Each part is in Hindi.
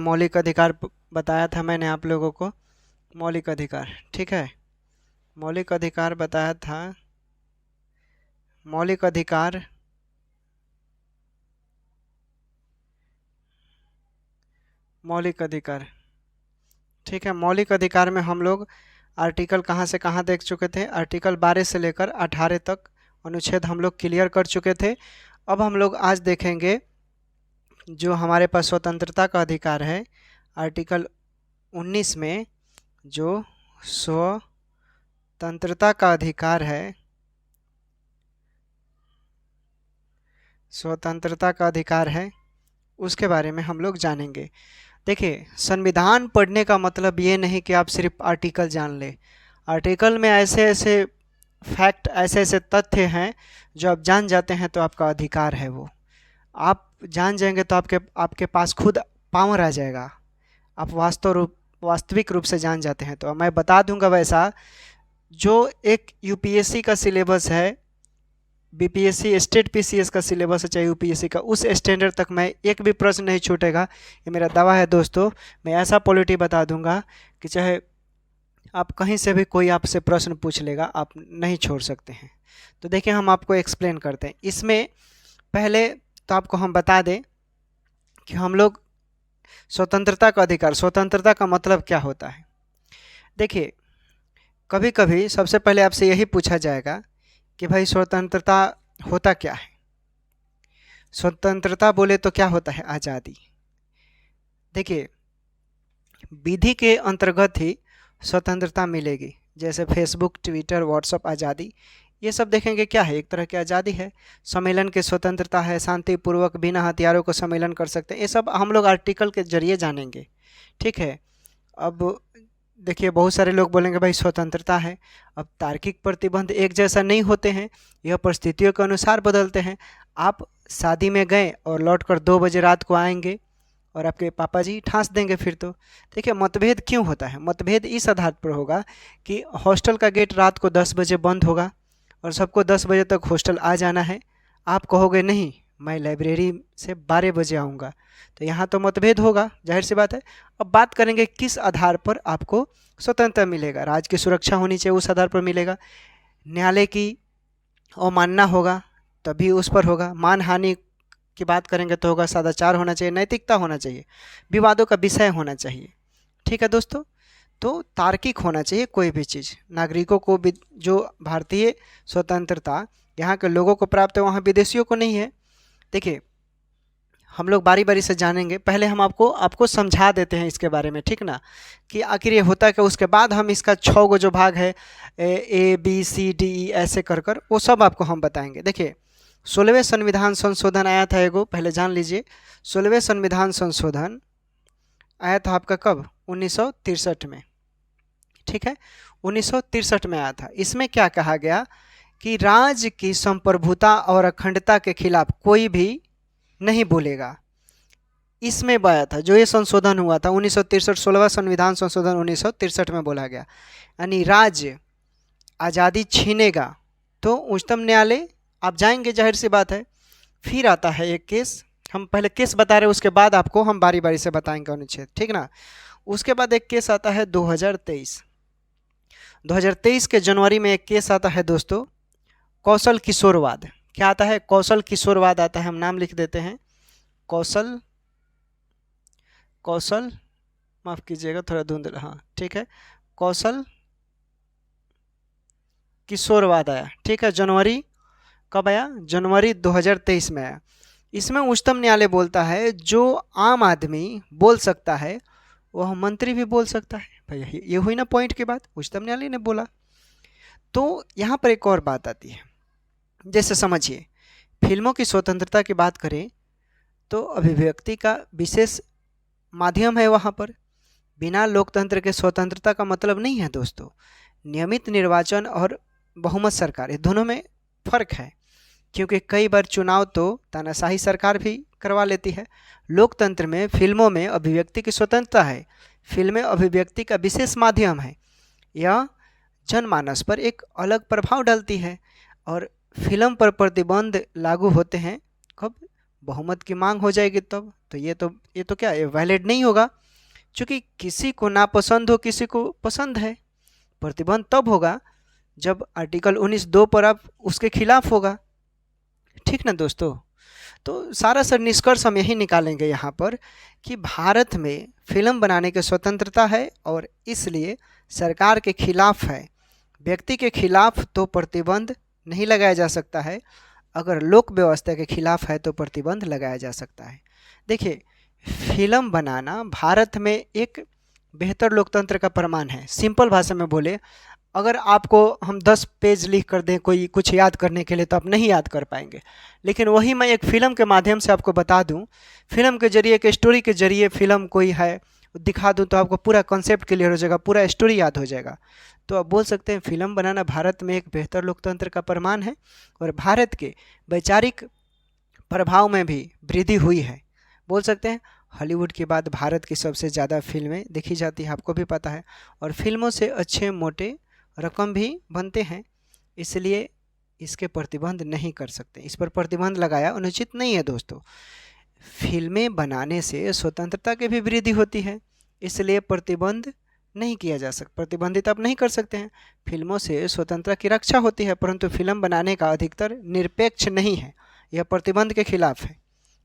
मौलिक अधिकार बताया था मैंने आप लोगों को, मौलिक अधिकार, ठीक है। मौलिक अधिकार बताया था, मौलिक अधिकार, मौलिक अधिकार, ठीक है। मौलिक अधिकार में हम लोग आर्टिकल कहाँ से कहाँ देख चुके थे, आर्टिकल 12 से लेकर 18 तक अनुच्छेद हम लोग क्लियर कर चुके थे। अब हम लोग आज देखेंगे जो हमारे पास स्वतंत्रता का अधिकार है, आर्टिकल 19 में जो स्वतंत्रता का अधिकार है, स्वतंत्रता का अधिकार है, उसके बारे में हम लोग जानेंगे। देखिए, संविधान पढ़ने का मतलब ये नहीं कि आप सिर्फ आर्टिकल जान लें। आर्टिकल में ऐसे ऐसे फैक्ट, ऐसे ऐसे तथ्य हैं जो आप जान जाते हैं तो आपका अधिकार है वो। आप जान जाएंगे तो आपके पास खुद पावर आ जाएगा, आप वास्तविक रूप से जान जाते हैं। तो मैं बता दूंगा वैसा, जो एक यूपीएससी का सिलेबस है, बीपीएससी स्टेट पीसीएस का सिलेबस है, चाहे यूपीएससी का, उस स्टैंडर्ड तक मैं एक भी प्रश्न नहीं छूटेगा, ये मेरा दावा है दोस्तों। मैं ऐसा पॉलिटी बता दूंगा कि चाहे आप कहीं से भी कोई आपसे प्रश्न पूछ लेगा, आप नहीं छोड़ सकते हैं। तो देखिए, हम आपको एक्सप्लेन करते हैं। इसमें पहले तो आपको हम बता दें कि हम लोग स्वतंत्रता का अधिकार, स्वतंत्रता का मतलब क्या होता है। देखिए, कभी कभी सबसे पहले आपसे यही पूछा जाएगा कि भाई स्वतंत्रता होता क्या है। स्वतंत्रता बोले तो क्या होता है, आज़ादी। देखिए, विधि के अंतर्गत ही स्वतंत्रता मिलेगी, जैसे फेसबुक, ट्विटर, व्हाट्सएप आज़ादी, ये सब देखेंगे क्या है, एक तरह की आज़ादी है। सम्मेलन की स्वतंत्रता है, शांतिपूर्वक बिना हथियारों को सम्मेलन कर सकते हैं, ये सब हम लोग आर्टिकल के जरिए जानेंगे, ठीक है। अब देखिए, बहुत सारे लोग बोलेंगे भाई स्वतंत्रता है। अब तार्किक प्रतिबंध एक जैसा नहीं होते हैं, यह परिस्थितियों के अनुसार बदलते हैं। आप शादी में गए और लौटकर 2 बजे रात को आएंगे और आपके पापा जी ठांस देंगे फिर तो। देखिए, मतभेद क्यों होता है, मतभेद इस आधार पर होगा कि हॉस्टल का गेट रात को 10 बजे बंद होगा और सबको 10 बजे तक हॉस्टल आ जाना है। आप कहोगे नहीं, मैं लाइब्रेरी से 12 बजे आऊँगा, तो यहाँ तो मतभेद होगा, जाहिर सी बात है। अब बात करेंगे किस आधार पर आपको स्वतंत्रता मिलेगा। राज्य की सुरक्षा होनी चाहिए, उस आधार पर मिलेगा। न्यायालय की अवमानना होगा तभी उस पर होगा। मानहानि की बात करेंगे तो होगा। सदाचार होना चाहिए, नैतिकता होना चाहिए, विवादों का विषय होना चाहिए, ठीक है दोस्तों। तो तार्किक होना चाहिए कोई भी चीज़। नागरिकों को भी जो भारतीय स्वतंत्रता यहाँ के लोगों को प्राप्त है, वहाँ विदेशियों को नहीं है। देखिए, हम लोग बारी बारी से जानेंगे। पहले हम आपको समझा देते हैं इसके बारे में, ठीक ना, कि आखिर ये होता है क्या। उसके बाद हम इसका 6 गो जो भाग है, A B C D E ऐसे कर कर वो सब आपको हम बताएंगे। देखिए, 16वें संविधान संशोधन आया था एगो, पहले जान लीजिए। 16वें संविधान संशोधन आया था आपका कब, 1963 में, ठीक है। 1963 में आया था। इसमें क्या कहा गया कि राज्य की संप्रभुता और अखंडता के खिलाफ कोई भी नहीं बोलेगा। इसमें आया था जो ये संशोधन हुआ था 1963, 16वां संविधान संशोधन 1963 में बोला गया। यानी राज्य आज़ादी छीनेगा तो उच्चतम न्यायालय आप जाएंगे, जाहिर सी बात है। फिर आता है एक केस, हम पहले केस बता रहे हैं, उसके बाद आपको हम बारी बारी से बताएंगे अनुच्छेद, ठीक ना। उसके बाद एक केस आता है 2023 के जनवरी में एक केस आता है दोस्तों, कौशल किशोरवाद। क्या आता है, कौशल किशोरवाद आता है। हम नाम लिख देते हैं, कौशल माफ कीजिएगा थोड़ा धुंधला, हाँ ठीक है, कौशल किशोरवाद आया, ठीक है। जनवरी कब आया, जनवरी 2023 में आया। इसमें उच्चतम न्यायालय बोलता है जो आम आदमी बोल सकता है वह मंत्री भी बोल सकता है। भाई ये हुई ना पॉइंट की बात, उच्चतम न्यायालय ने बोला। तो यहाँ पर एक और बात आती है, जैसे समझिए, फिल्मों की स्वतंत्रता की बात करें तो अभिव्यक्ति का विशेष माध्यम है वहाँ पर। बिना लोकतंत्र के स्वतंत्रता का मतलब नहीं है दोस्तों। नियमित निर्वाचन और बहुमत सरकार, ये दोनों में फर्क है, क्योंकि कई बार चुनाव तो तानाशाही सरकार भी करवा लेती है। लोकतंत्र में फिल्मों में अभिव्यक्ति की स्वतंत्रता है। फिल्में अभिव्यक्ति का विशेष माध्यम है, यह जनमानस पर एक अलग प्रभाव डालती है। और फिल्म पर प्रतिबंध लागू होते हैं कब, बहुमत की मांग हो जाएगी तब तो ये तो क्या ये वैलिड नहीं होगा, क्योंकि किसी को नापसंद हो किसी को पसंद है। प्रतिबंध तब होगा जब आर्टिकल 19(2) पर आप उसके खिलाफ होगा। ठीक ना दोस्तों। तो सारा सर निष्कर्ष हम यही निकालेंगे यहाँ पर कि भारत में फिल्म बनाने की स्वतंत्रता है और इसलिए सरकार के खिलाफ है। व्यक्ति के खिलाफ तो प्रतिबंध नहीं लगाया जा सकता है, अगर लोक व्यवस्था के खिलाफ है तो प्रतिबंध लगाया जा सकता है। देखिए, फिल्म बनाना भारत में एक बेहतर लोकतंत्र का प्रमाण है। सिंपल भाषा में बोले, अगर आपको हम 10 पेज लिख कर दें कोई कुछ याद करने के लिए तो आप नहीं याद कर पाएंगे, लेकिन वही मैं एक फ़िल्म के माध्यम से आपको बता दूं, फिल्म के जरिए, एक स्टोरी के जरिए फिल्म कोई है दिखा दूं तो आपको पूरा कॉन्सेप्ट क्लियर हो जाएगा, पूरा स्टोरी याद हो जाएगा। तो आप बोल सकते हैं फिल्म बनाना भारत में एक बेहतर लोकतंत्र का प्रमाण है और भारत के वैचारिक प्रभाव में भी वृद्धि हुई है। बोल सकते हैं हॉलीवुड के बाद भारत की सबसे ज़्यादा फिल्में देखी जाती है, आपको भी पता है, और फिल्मों से अच्छे मोटे रकम भी बनते हैं, इसलिए इसके प्रतिबंध नहीं कर सकते। इस पर प्रतिबंध लगाया अनुचित नहीं है दोस्तों। फिल्में बनाने से स्वतंत्रता की भी वृद्धि होती है, इसलिए प्रतिबंध नहीं किया जा सकता, प्रतिबंधित आप नहीं कर सकते हैं। फिल्मों से स्वतंत्रता की रक्षा होती है, परंतु फिल्म बनाने का अधिकतर निरपेक्ष नहीं है, यह प्रतिबंध के खिलाफ है।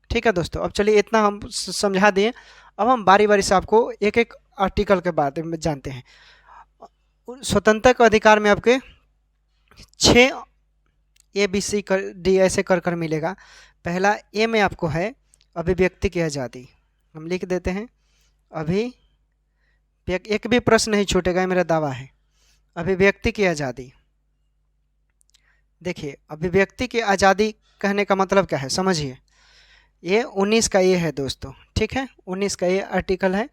ठीक है दोस्तों, अब चलिए इतना हम समझा दिए। अब हम बारी बारी से आपको एक एक आर्टिकल के बारे में जानते हैं। स्वतंत्रता के अधिकार में आपके 6 ABCD ऐसे कर मिलेगा। पहला ए में आपको है अभिव्यक्ति की आज़ादी, हम लिख देते हैं अभी, एक भी प्रश्न नहीं छूटेगा, मेरा दावा है। अभिव्यक्ति की आज़ादी, देखिए अभिव्यक्ति की आज़ादी कहने का मतलब क्या है समझिए। ये 19 का ये है दोस्तों, ठीक है, 19 का ये आर्टिकल है।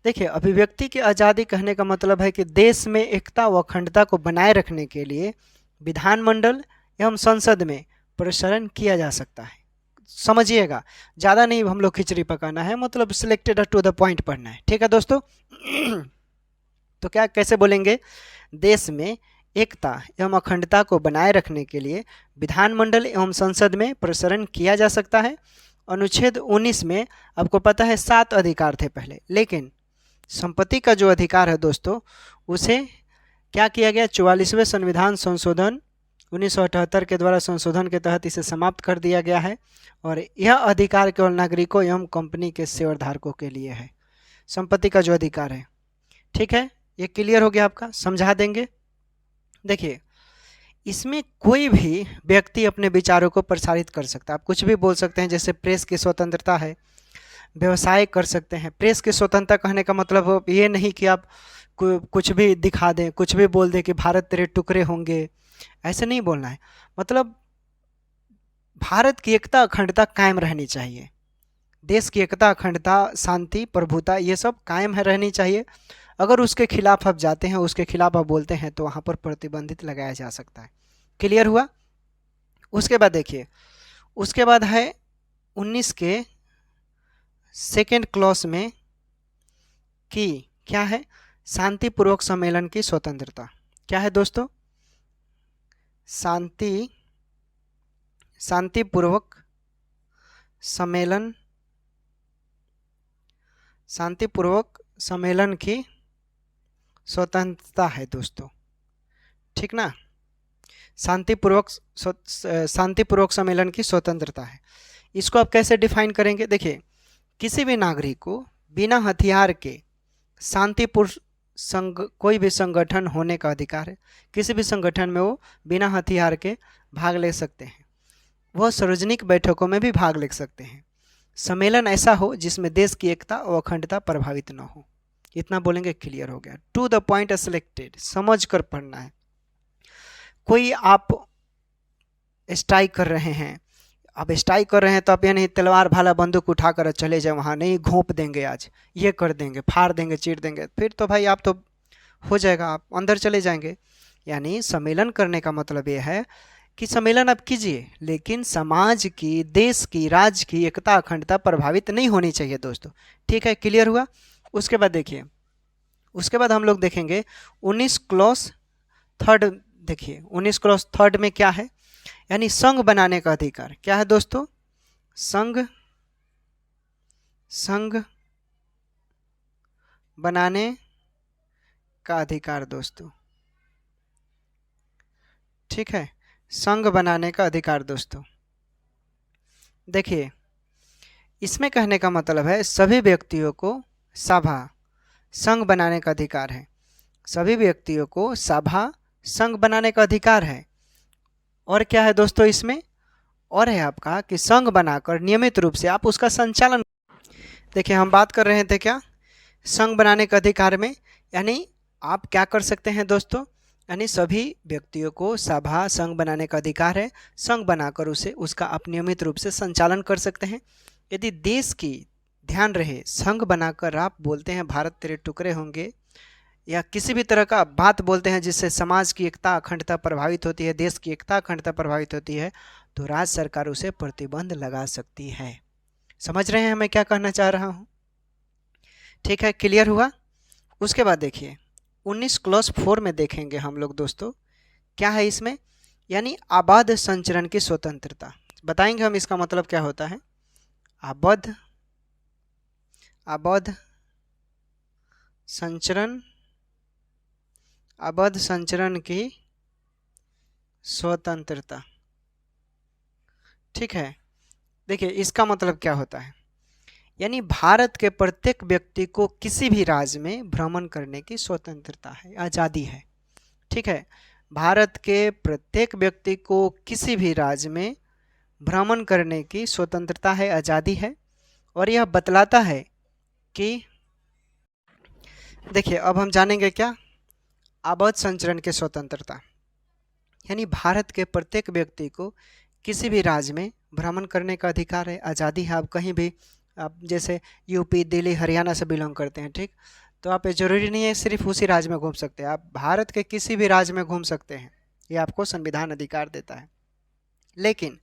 देखिए, अभिव्यक्ति की आज़ादी कहने का मतलब है कि देश में एकता व अखंडता को बनाए रखने के लिए विधानमंडल एवं संसद में प्रसारण किया जा सकता है। समझिएगा, ज़्यादा नहीं हम लोग खिचड़ी पकाना है, मतलब सिलेक्टेड टू द पॉइंट पढ़ना है। ठीक है दोस्तों। तो क्या कैसे बोलेंगे, देश में एकता एवं अखंडता को बनाए रखने के लिए विधानमंडल एवं संसद में प्रसारण किया जा सकता है। अनुच्छेद 19 में आपको पता है 7 अधिकार थे पहले, लेकिन संपत्ति का जो अधिकार है दोस्तों उसे क्या किया गया, 44वें संविधान संशोधन 1978 के द्वारा संशोधन के तहत इसे समाप्त कर दिया गया है और यह अधिकार केवल नागरिकों एवं कंपनी के शेयरधारकों के लिए है, संपत्ति का जो अधिकार है। ठीक है, ये क्लियर हो गया आपका, समझा देंगे। देखिए, इसमें कोई भी व्यक्ति अपने विचारों को प्रसारित कर सकता है, आप कुछ भी बोल सकते हैं, जैसे प्रेस की स्वतंत्रता है, व्यवसाय कर सकते हैं। प्रेस की स्वतंत्रता कहने का मतलब ये नहीं कि आप कुछ भी दिखा दें, कुछ भी बोल दें कि भारत तेरे टुकड़े होंगे, ऐसे नहीं बोलना है। मतलब भारत की एकता अखंडता कायम रहनी चाहिए, देश की एकता अखंडता शांति प्रभुता ये सब कायम है रहनी चाहिए। अगर उसके खिलाफ आप जाते हैं, उसके खिलाफ आप बोलते हैं तो वहाँ पर प्रतिबंधित लगाया जा सकता है। क्लियर हुआ। उसके बाद देखिए, उसके बाद है 19 के सेकेंड क्लॉज में कि क्या है, शांतिपूर्वक सम्मेलन की स्वतंत्रता। क्या है दोस्तों, शांतिपूर्वक सम्मेलन की स्वतंत्रता है दोस्तों। ठीक ना, शांतिपूर्वक सम्मेलन की स्वतंत्रता है। इसको आप कैसे डिफाइन करेंगे, देखिए, किसी भी नागरिक को बिना हथियार के शांतिपूर्ण कोई भी संगठन होने का अधिकार है। किसी भी संगठन में वो बिना हथियार के भाग ले सकते हैं, वह सार्वजनिक बैठकों में भी भाग ले सकते हैं। सम्मेलन ऐसा हो जिसमें देश की एकता और अखंडता प्रभावित न हो। इतना बोलेंगे, क्लियर हो गया। टू द पॉइंट सिलेक्टेड, समझ कर पढ़ना है। कोई आप स्ट्राइक कर रहे हैं, अब स्ट्राइक कर रहे हैं तो आप ये नहीं तलवार भाला बंदूक उठाकर चले जाए वहाँ, नहीं घोंप देंगे, आज ये कर देंगे, फाड़ देंगे, चीर देंगे, फिर तो भाई आप तो हो जाएगा, आप अंदर चले जाएंगे। यानी सम्मेलन करने का मतलब ये है कि सम्मेलन आप कीजिए, लेकिन समाज की, देश की, राज्य की एकता अखंडता प्रभावित नहीं होनी चाहिए दोस्तों। ठीक है, क्लियर हुआ। उसके बाद देखिए, उसके बाद हम लोग देखेंगे 19 क्लॉज 3। देखिए 19 क्लॉज 3 में क्या है, यानी संघ बनाने का अधिकार। क्या है दोस्तों, संघ संघ बनाने का अधिकार दोस्तों। ठीक है, संघ बनाने का अधिकार दोस्तों। देखिए, इसमें कहने का मतलब है सभी व्यक्तियों को सभा संघ बनाने का अधिकार है। सभी व्यक्तियों को सभा संघ बनाने का अधिकार है। और क्या है दोस्तों इसमें? और है आपका कि संघ बनाकर नियमित रूप से आप उसका संचालन। देखिए, हम बात कर रहे थे क्या संघ बनाने के अधिकार में, यानी आप क्या कर सकते हैं दोस्तों, यानी सभी व्यक्तियों को सभा संघ बनाने का अधिकार है। संघ बनाकर उसे उसका आप नियमित रूप से संचालन कर सकते हैं। यदि देश की ध्यान रहे, संघ बनाकर आप बोलते हैं भारत तेरे टुकड़े होंगे, या किसी भी तरह का बात बोलते हैं जिससे समाज की एकता अखंडता प्रभावित होती है, देश की एकता अखंडता प्रभावित होती है, तो राज्य सरकार उसे प्रतिबंध लगा सकती है। समझ रहे हैं मैं क्या कहना चाह रहा हूँ? ठीक है, क्लियर हुआ? उसके बाद देखिए 19 क्लॉज 4 में देखेंगे हम लोग दोस्तों, क्या है इसमें, यानी आबद्ध संचरण की स्वतंत्रता। बताएंगे हम इसका मतलब क्या होता है। आबद्ध संचरण की स्वतंत्रता। ठीक है, देखिए इसका मतलब क्या होता है, यानी भारत के प्रत्येक व्यक्ति को किसी भी राज्य में भ्रमण करने की स्वतंत्रता है, आज़ादी है। ठीक है, भारत के प्रत्येक व्यक्ति को किसी भी राज्य में भ्रमण करने की स्वतंत्रता है, आज़ादी है। और यह बतलाता है कि देखिए, अब हम जानेंगे क्या आबद्ध संचरण की स्वतंत्रता, यानी भारत के प्रत्येक व्यक्ति को किसी भी राज्य में भ्रमण करने का अधिकार है, आज़ादी है। आप कहीं भी, आप जैसे यूपी दिल्ली हरियाणा से बिलोंग करते हैं, ठीक, तो आप ये जरूरी नहीं है सिर्फ उसी राज्य में घूम सकते हैं, आप भारत के किसी भी राज्य में घूम सकते हैं, ये आपको संविधान अधिकार देता है। लेकिन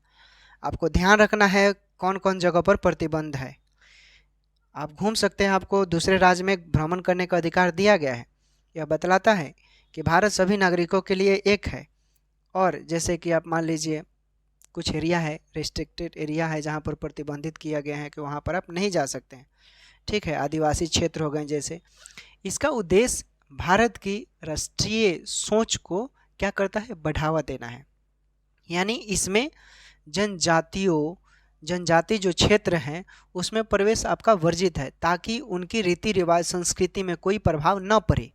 आपको ध्यान रखना है कौन कौन जगह पर प्रतिबंध है। आप घूम सकते हैं, आपको दूसरे राज्य में भ्रमण करने का अधिकार दिया गया है। यह बतलाता है कि भारत सभी नागरिकों के लिए एक है। और जैसे कि आप मान लीजिए कुछ एरिया है, रिस्ट्रिक्टेड एरिया है, जहाँ पर प्रतिबंधित किया गया है कि वहाँ पर आप नहीं जा सकते हैं। ठीक है, आदिवासी क्षेत्र हो गए जैसे। इसका उद्देश्य भारत की राष्ट्रीय सोच को क्या करता है, बढ़ावा देना है। यानी इसमें जनजाति जो क्षेत्र हैं उसमें प्रवेश आपका वर्जित है, ताकि उनकी रीति रिवाज संस्कृति में कोई प्रभाव न पड़े।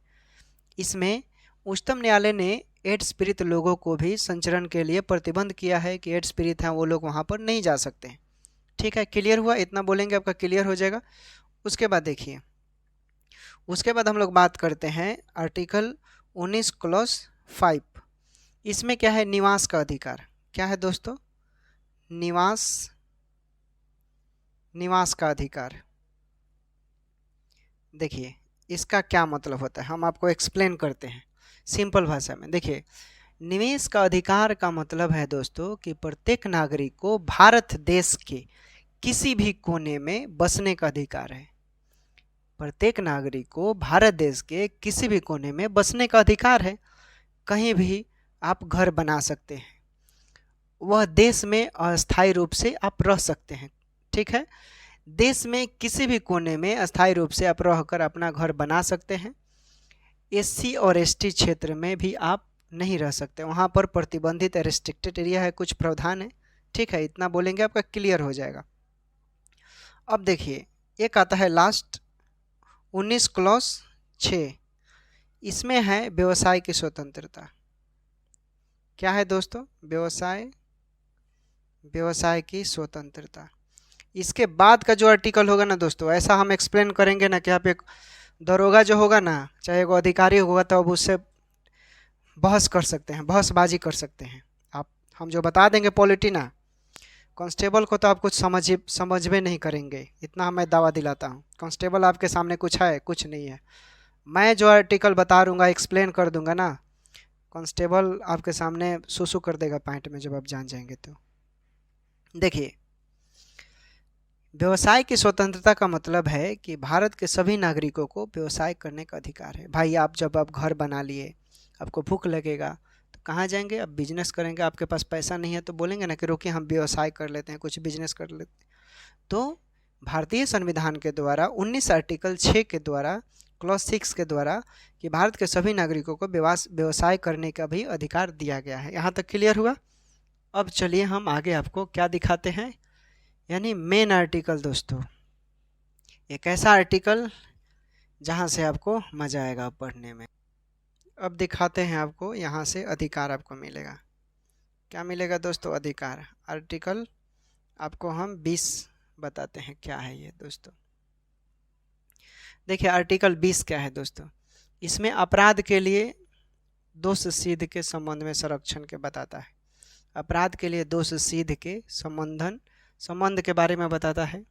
इसमें उच्चतम न्यायालय ने एड्स पीड़ित लोगों को भी संचरण के लिए प्रतिबंध किया है कि एड्स पीड़ित हैं वो लोग वहाँ पर नहीं जा सकते हैं। ठीक है, क्लियर हुआ? इतना बोलेंगे आपका क्लियर हो जाएगा। उसके बाद देखिए, उसके बाद हम लोग बात करते हैं आर्टिकल 19 क्लॉज 5। इसमें क्या है, निवास का अधिकार। क्या है दोस्तों, निवास का अधिकार। देखिए इसका क्या मतलब होता है, हम आपको एक्सप्लेन करते हैं सिंपल भाषा में। देखिए, निवेश का अधिकार का मतलब है दोस्तों कि प्रत्येक नागरिक को भारत देश के किसी भी कोने में बसने का अधिकार है। प्रत्येक नागरिक को भारत देश के किसी भी कोने में बसने का अधिकार है। कहीं भी आप घर बना सकते हैं, वह देश में अस्थायी रूप से आप रह सकते हैं। ठीक है, देश में किसी भी कोने में अस्थायी रूप से आप रहकर अपना घर बना सकते हैं। एससी और एसटी क्षेत्र में भी आप नहीं रह सकते, वहाँ पर प्रतिबंधित रेस्ट्रिक्टेड एरिया है, कुछ प्रावधान है। ठीक है, इतना बोलेंगे आपका क्लियर हो जाएगा। अब देखिए एक आता है लास्ट 19 क्लॉज 6। इसमें है व्यवसाय की स्वतंत्रता। क्या है दोस्तों, व्यवसाय की स्वतंत्रता। इसके बाद का जो आर्टिकल होगा ना दोस्तों, ऐसा हम एक्सप्लेन करेंगे ना कि आप एक दरोगा जो होगा ना, चाहे वो अधिकारी होगा, तो अब उससे बहस कर सकते हैं, बहसबाजी कर सकते हैं आप। हम जो बता देंगे पॉलिटी ना, कांस्टेबल को तो आप कुछ समझ में नहीं करेंगे, इतना मैं दावा दिलाता हूँ। कांस्टेबल आपके सामने कुछ है, कुछ नहीं है। मैं जो आर्टिकल बता दूंगा, एक्सप्लेन कर दूंगा ना, कांस्टेबल आपके सामने सुसु कर देगा पैंट में जब आप जान जाएंगे। तो देखिए, व्यवसाय की स्वतंत्रता का मतलब है कि भारत के सभी नागरिकों को व्यवसाय करने का अधिकार है। भाई आप जब आप घर बना लिए, आपको भूख लगेगा तो कहाँ जाएंगे? अब बिजनेस करेंगे। आपके पास पैसा नहीं है तो बोलेंगे ना कि रुकिए हम व्यवसाय कर लेते हैं, कुछ बिजनेस कर लेते हैं। तो भारतीय संविधान के द्वारा 19 आर्टिकल 6 के द्वारा क्लॉज 6 के द्वारा कि भारत के सभी नागरिकों को व्यवसाय करने का भी अधिकार दिया गया है। यहाँ तक क्लियर हुआ? अब चलिए हम आगे आपको क्या दिखाते हैं, यानी मेन आर्टिकल दोस्तों, एक ऐसा आर्टिकल जहाँ से आपको मजा आएगा पढ़ने में। अब दिखाते हैं आपको, यहाँ से अधिकार आपको मिलेगा। क्या मिलेगा दोस्तों? अधिकार। आर्टिकल आपको हम 20 बताते हैं क्या है ये दोस्तों। देखिए आर्टिकल 20 क्या है दोस्तों, इसमें अपराध के लिए दोष सिद्ध के संबंध में संरक्षण के बताता है। अपराध के लिए दोष सिद्ध के संबंध के बारे में बताता है।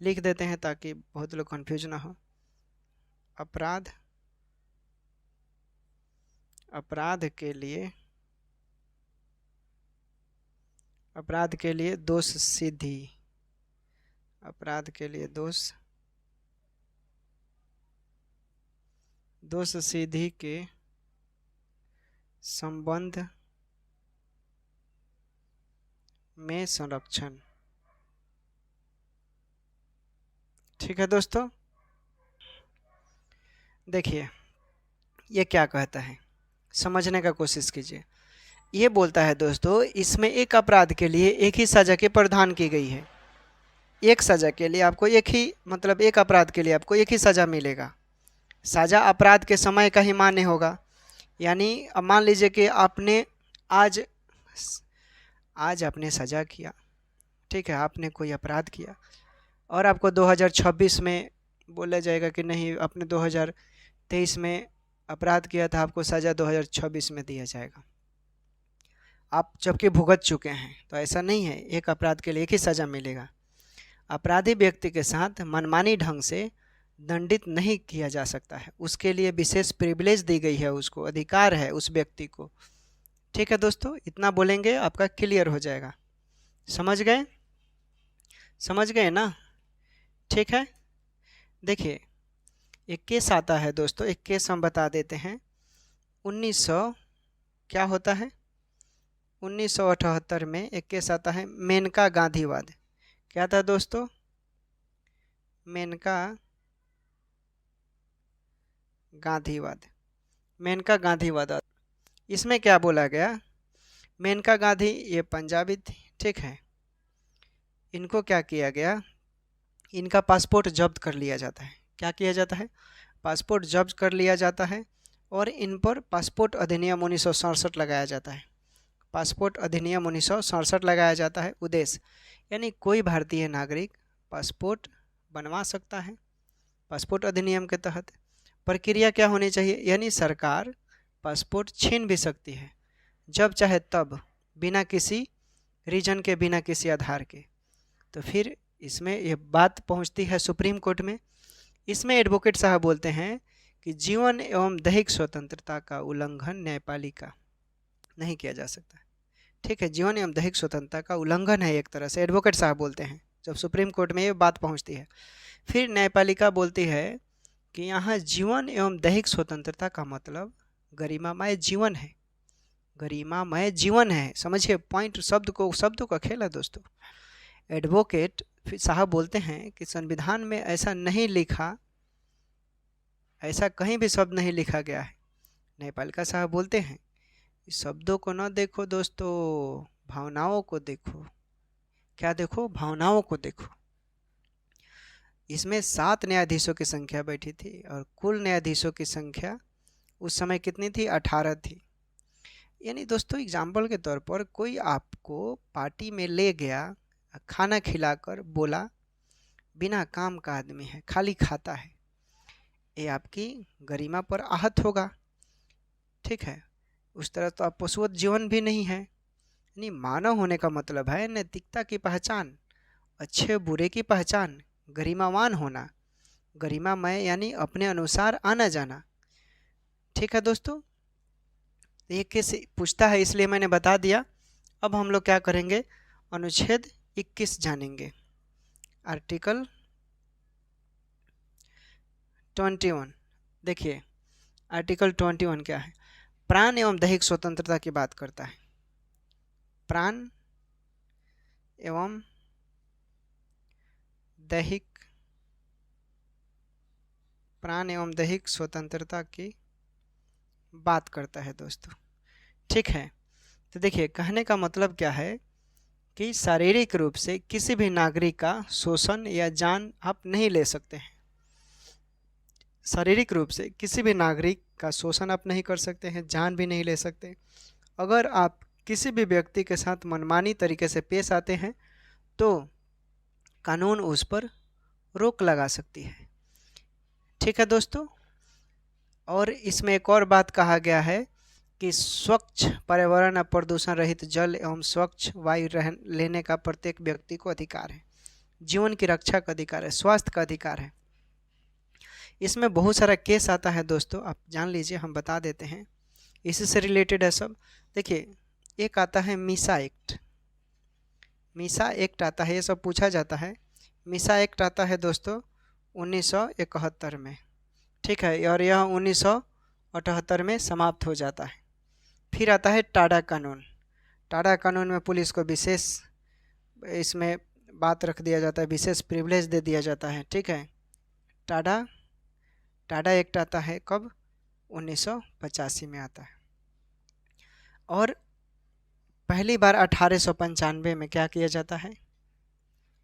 लिख देते हैं ताकि बहुत लोग कंफ्यूज ना हो। अपराध के लिए दोष सिद्धि, अपराध के लिए दोष सिद्धि के संबंध में संरक्षण। ठीक है दोस्तों, देखिए ये क्या कहता है, समझने का कोशिश कीजिए। ये बोलता है दोस्तों, इसमें एक अपराध के लिए एक ही सजा की प्रावधान की गई है। एक सजा के लिए आपको एक ही, मतलब एक अपराध के लिए आपको एक ही सजा मिलेगा। सजा अपराध के समय का ही मान्य होगा। यानी अब मान लीजिए कि आपने आज आपने सजा किया, ठीक है, आपने कोई अपराध किया और आपको 2026 में बोला जाएगा कि नहीं आपने 2023 में अपराध किया था, आपको सज़ा 2026 में दिया जाएगा। आप जबकि भुगत चुके हैं, तो ऐसा नहीं है, एक अपराध के लिए एक ही सज़ा मिलेगा। अपराधी व्यक्ति के साथ मनमानी ढंग से दंडित नहीं किया जा सकता है, उसके लिए विशेष प्रिविलेज दी गई है, उसको अधिकार है उस व्यक्ति को। ठीक है दोस्तों, इतना बोलेंगे आपका क्लियर हो जाएगा। समझ गए ना? ठीक है, देखिए एक केस आता है दोस्तों, एक केस हम बता देते हैं। 1900 क्या होता है, 1978 में एक केस आता है मेनका गांधीवाद। क्या था दोस्तों? मेनका गांधीवाद। इसमें क्या बोला गया, मेनका गांधी ये पंजाबी थी, ठीक है, इनको क्या किया गया, इनका पासपोर्ट जब्त कर लिया जाता है। क्या किया जाता है? पासपोर्ट जब्त कर लिया जाता है और इन पर पासपोर्ट अधिनियम 1967 लगाया जाता है। पासपोर्ट अधिनियम 1967 लगाया जाता है। उद्देश्य, यानी कोई भारतीय नागरिक पासपोर्ट बनवा सकता है पासपोर्ट अधिनियम के तहत। प्रक्रिया क्या होनी चाहिए, यानी सरकार पासपोर्ट छीन भी सकती है जब चाहे तब, बिना किसी रीजन के, बिना किसी आधार के। तो फिर इसमें यह बात पहुंचती है सुप्रीम कोर्ट में। इसमें एडवोकेट साहब बोलते हैं कि जीवन एवं दैहिक स्वतंत्रता का उल्लंघन न्यायपालिका नहीं किया जा सकता। ठीक है, जीवन एवं दैहिक स्वतंत्रता का उल्लंघन है एक तरह से, एडवोकेट साहब बोलते हैं जब सुप्रीम कोर्ट में ये बात पहुंचती है। फिर न्यायपालिका बोलती है कि यहाँ जीवन एवं दैहिक स्वतंत्रता का मतलब गरिमामय जीवन है, गरिमामय जीवन है। समझिए पॉइंट, शब्दों का खेल है दोस्तों। एडवोकेट साहब बोलते हैं कि संविधान में ऐसा नहीं लिखा, ऐसा कहीं भी शब्द नहीं लिखा गया है। न्यायपालिका साहब बोलते हैं शब्दों को न देखो दोस्तों, भावनाओं को देखो। क्या देखो? भावनाओं को देखो। इसमें 7 न्यायाधीशों की संख्या बैठी थी और कुल न्यायाधीशों की संख्या उस समय कितनी थी? 18 थी। यानी दोस्तों एग्जाम्पल के तौर पर कोई आपको पार्टी में ले गया, खाना खिलाकर बोला बिना काम का आदमी है, खाली खाता है, ये आपकी गरिमा पर आहत होगा। ठीक है, उस तरह तो आप पशुवत जीवन भी नहीं है। यानी मानव होने का मतलब है नैतिकता की पहचान, अच्छे बुरे की पहचान, गरिमावान होना, गरिमामय यानी अपने अनुसार आना जाना। ठीक है दोस्तों, ये कैसे पूछता है इसलिए मैंने बता दिया। अब हम लोग क्या करेंगे, अनुच्छेद 21 जानेंगे। आर्टिकल 21, देखिए आर्टिकल 21 क्या है। प्राण एवं दैहिक स्वतंत्रता की बात करता है। प्राण एवं दैहिक स्वतंत्रता की बात करता है दोस्तों। ठीक है, तो देखिए कहने का मतलब क्या है कि शारीरिक रूप से किसी भी नागरिक का शोषण या जान आप नहीं ले सकते हैं। शारीरिक रूप से किसी भी नागरिक का शोषण आप नहीं कर सकते हैं, जान भी नहीं ले सकते। अगर आप किसी भी व्यक्ति के साथ मनमानी तरीके से पेश आते हैं तो कानून उस पर रोक लगा सकती है। ठीक है दोस्तों, और इसमें एक और बात कहा गया है कि स्वच्छ पर्यावरण और प्रदूषण रहित जल एवं स्वच्छ वायु लेने का प्रत्येक व्यक्ति को अधिकार है। जीवन की रक्षा का अधिकार है, स्वास्थ्य का अधिकार है। इसमें बहुत सारा केस आता है दोस्तों, आप जान लीजिए, हम बता देते हैं, इसी से रिलेटेड है सब। देखिए एक आता है मीसा एक्ट। मीसा एक्ट आता है, ये सब पूछा जाता है। मीसा एक्ट आता है दोस्तों 1971 में। ठीक है, और यह 1978 में समाप्त हो जाता है। फिर आता है टाडा कानून। टाडा कानून में पुलिस को विशेष इसमें बात रख दिया जाता है, विशेष प्रिविलेज दे दिया जाता है। ठीक है, टाडा एक्ट आता है कब? 1985 में आता है। और पहली बार 1895 में क्या किया जाता है?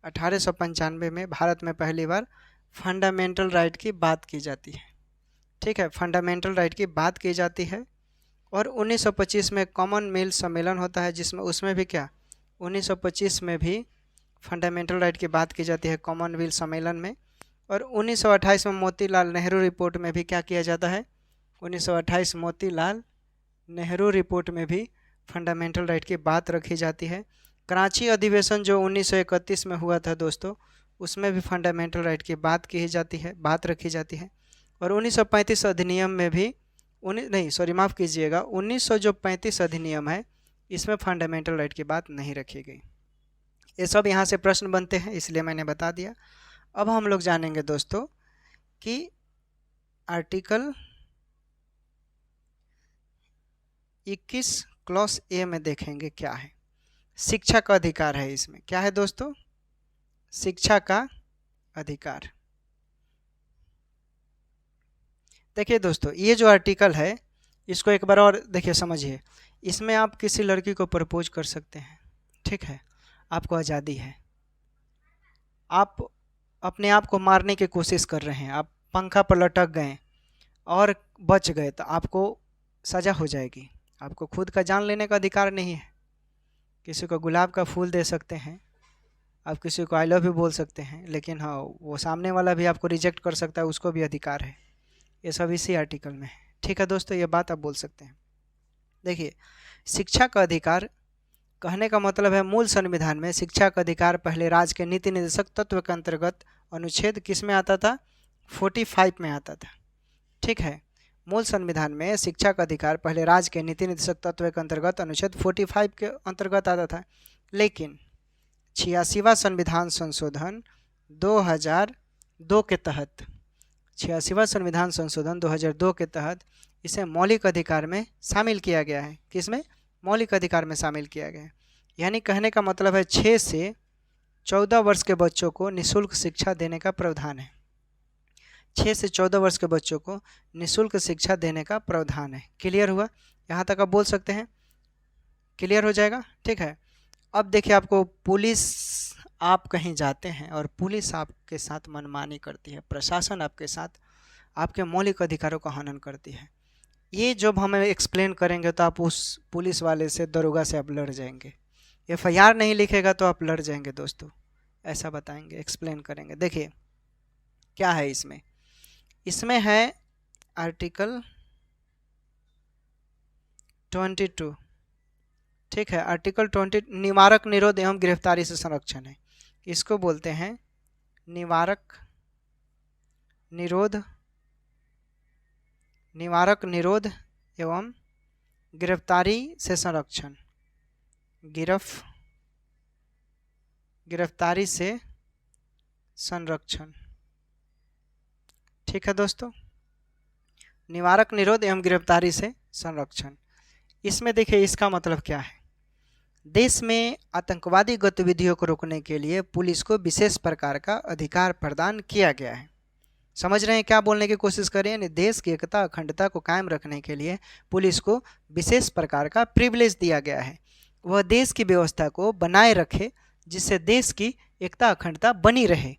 1895 में भारत में पहली बार फंडामेंटल राइट की बात की जाती है। ठीक है, फंडामेंटल राइट की बात की जाती है। और 1925 में कॉमनवेल्थ सम्मेलन होता है, जिसमें उसमें भी क्या 1925 में भी फंडामेंटल राइट की बात की जाती है कॉमनवेल्थ सम्मेलन में। और 1928 में मोतीलाल नेहरू रिपोर्ट में भी क्या किया जाता है? 1928 मोतीलाल नेहरू रिपोर्ट में भी फंडामेंटल राइट की बात रखी जाती है। कराची अधिवेशन जो 1931 में हुआ था दोस्तों, उसमें भी फंडामेंटल राइट की बात की जाती है, बात रखी जाती है। और 1935 अधिनियम में भी माफ़ कीजिएगा, 1935 अधिनियम है, इसमें फंडामेंटल राइट की बात नहीं रखी गई। ये सब यहाँ से प्रश्न बनते हैं, इसलिए मैंने बता दिया। अब हम लोग जानेंगे दोस्तों कि आर्टिकल 21 क्लॉज ए में देखेंगे क्या है। शिक्षा का अधिकार है। इसमें क्या है दोस्तों? शिक्षा का अधिकार। देखिए दोस्तों, ये जो आर्टिकल है इसको एक बार और देखिए, समझिए। इसमें आप किसी लड़की को प्रपोज कर सकते हैं। ठीक है, आपको आज़ादी है। आप अपने आप को मारने की कोशिश कर रहे हैं, आप पंखा पर लटक गए और बच गए तो आपको सज़ा हो जाएगी। आपको खुद का जान लेने का अधिकार नहीं है। किसी को गुलाब का फूल दे सकते हैं, आप किसी को आई लव यू बोल सकते हैं, लेकिन हाँ वो सामने वाला भी आपको रिजेक्ट कर सकता है, उसको भी अधिकार है। ये सब इसी आर्टिकल में है। ठीक है दोस्तों, ये बात आप बोल सकते हैं। देखिए, शिक्षा का अधिकार कहने का मतलब है मूल संविधान में शिक्षा का अधिकार पहले राज्य के नीति निर्देशक तत्व के अंतर्गत अनुच्छेद किस में आता था? 45 में आता था। ठीक है, मूल संविधान में शिक्षा का अधिकार पहले राज्य के नीति निर्देशक तत्व के अंतर्गत अनुच्छेद 45 के अंतर्गत आता था। लेकिन 86वां संविधान संशोधन 2002 के तहत 86वां संविधान संशोधन 2002 के तहत इसे मौलिक अधिकार में शामिल किया गया है। किसमें? मौलिक अधिकार में शामिल किया गया है। यानी कहने का मतलब है 6 से 14 वर्ष के बच्चों को निःशुल्क शिक्षा देने का प्रावधान है। 6 से 14 वर्ष के बच्चों को निःशुल्क शिक्षा देने का प्रावधान है। क्लियर हुआ? यहाँ तक आप बोल सकते हैं, क्लियर हो जाएगा। ठीक है, अब देखिए, आपको पुलिस, आप कहीं जाते हैं और पुलिस आपके साथ मनमानी करती है, प्रशासन आपके साथ आपके मौलिक अधिकारों का हनन करती है। ये जब हमें एक्सप्लेन करेंगे तो आप उस पुलिस वाले से, दरोगा से आप लड़ जाएंगे। FIR नहीं लिखेगा तो आप लड़ जाएंगे दोस्तों, ऐसा बताएंगे, एक्सप्लेन करेंगे। देखिए क्या है इसमें। इसमें है आर्टिकल 22। ठीक है, आर्टिकल 20 निवारक, निरोध एवं गिरफ्तारी से संरक्षण है। इसको बोलते हैं निवारक निरोध एवं गिरफ्तारी से संरक्षण। गिरफ्तारी से संरक्षण। ठीक है दोस्तों, निवारक निरोध एवं गिरफ्तारी से संरक्षण। इसमें देखिए इसका मतलब क्या है। देश में आतंकवादी गतिविधियों को रोकने के लिए पुलिस को विशेष प्रकार का अधिकार प्रदान किया गया है। समझ रहे हैं क्या बोलने की कोशिश कर रहे हैं? यानी देश की एकता अखंडता को कायम रखने के लिए पुलिस को विशेष प्रकार का प्रिविलेज दिया गया है। वह देश की व्यवस्था को बनाए रखे जिससे देश की एकता अखंडता बनी रहे।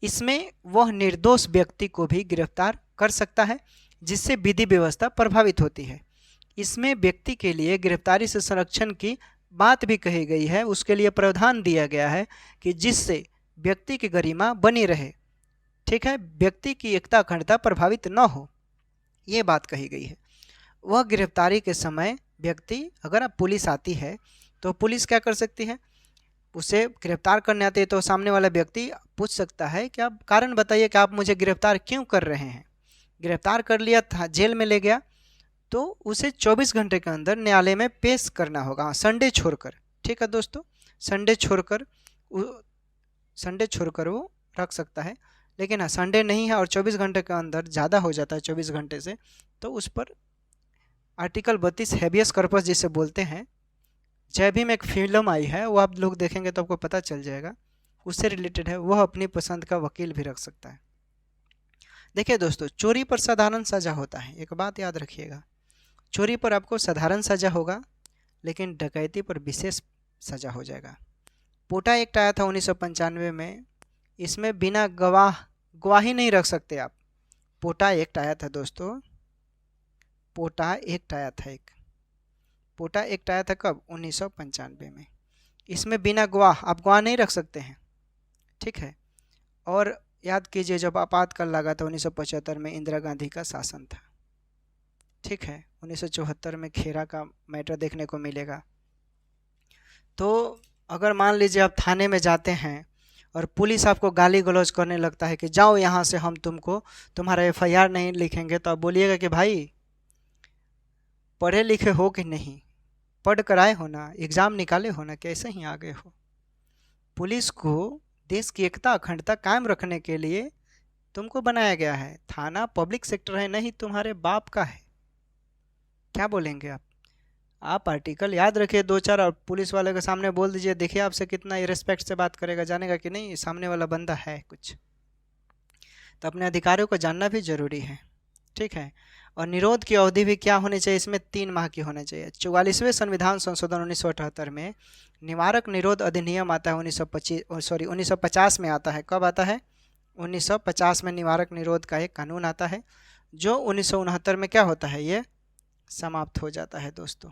इसमें वह निर्दोष व्यक्ति को भी गिरफ्तार कर सकता है जिससे विधि व्यवस्था प्रभावित होती है। इसमें व्यक्ति के लिए गिरफ्तारी से संरक्षण की बात भी कही गई है। उसके लिए प्रावधान दिया गया है कि जिससे व्यक्ति की गरिमा बनी रहे, ठीक है, व्यक्ति की एकता अखंडता प्रभावित न हो, ये बात कही गई है। वह गिरफ्तारी के समय व्यक्ति, अगर अब पुलिस आती है तो पुलिस क्या कर सकती है, उसे गिरफ्तार करने आती है तो सामने वाला व्यक्ति पूछ सकता है कि आप कारण बताइए कि आप मुझे गिरफ्तार क्यों कर रहे हैं। गिरफ्तार कर लिया था, जेल में ले गया, तो उसे 24 घंटे के अंदर न्यायालय में पेश करना होगा, संडे छोड़कर। ठीक है दोस्तों, संडे छोड़कर वो रख सकता है। लेकिन हाँ, संडे नहीं है और 24 घंटे के अंदर ज़्यादा हो जाता है 24 घंटे से, तो उस पर आर्टिकल 32 हैबियस कॉर्पस जिसे बोलते हैं, जय भीम एक फिल्म आई है, वो आप लोग देखेंगे तो आपको पता चल जाएगा, उससे रिलेटेड है। वह अपनी पसंद का वकील भी रख सकता है। देखिए दोस्तों, चोरी पर साधारण सजा होता है, एक बात याद रखिएगा, चोरी पर आपको साधारण सजा होगा लेकिन डकैती पर विशेष सजा हो जाएगा। पोटा एक्ट आया था 1995 में, इसमें बिना गवाही नहीं रख सकते आप। पोटा एक्ट आया था दोस्तों, पोटा एक्ट आया था कब? 1995 में। इसमें बिना गवाह, आप गवाह नहीं रख सकते हैं, ठीक है। और याद कीजिए जब आपातकाल लगा था 1975 में, इंदिरा गांधी का शासन था, ठीक है। 1974 में खेरा का मैटर देखने को मिलेगा। तो अगर मान लीजिए आप थाने में जाते हैं और पुलिस आपको गाली गलौज करने लगता है कि जाओ यहाँ से, हम तुम्हारा एफआईआर नहीं लिखेंगे, तो आप बोलिएगा कि भाई पढ़े लिखे हो कि नहीं, पढ़ कर आए हो ना, एग्ज़ाम निकाले हो ना, कैसे ही आ गए हो। पुलिस को देश की एकता अखंडता कायम रखने के लिए तुमको बनाया गया है। थाना पब्लिक सेक्टर है, नहीं तुम्हारे बाप का है। क्या बोलेंगे आप आर्टिकल याद रखिए 2-4 और पुलिस वाले के सामने बोल दीजिए, देखिए आपसे कितना रिस्पेक्ट से बात करेगा, जानेगा कि नहीं सामने वाला बंदा है कुछ। तो अपने अधिकारों को जानना भी जरूरी है, ठीक है। और निरोध की अवधि भी क्या होनी चाहिए, इसमें 3 माह की होनी चाहिए। 44वें संविधान संशोधन 1978 में निवारक निरोध अधिनियम आता है 1950 में आता है। कब आता है? 1950 में निवारक निरोध का एक कानून आता है, जो 1969 में क्या होता है, ये समाप्त हो जाता है दोस्तों।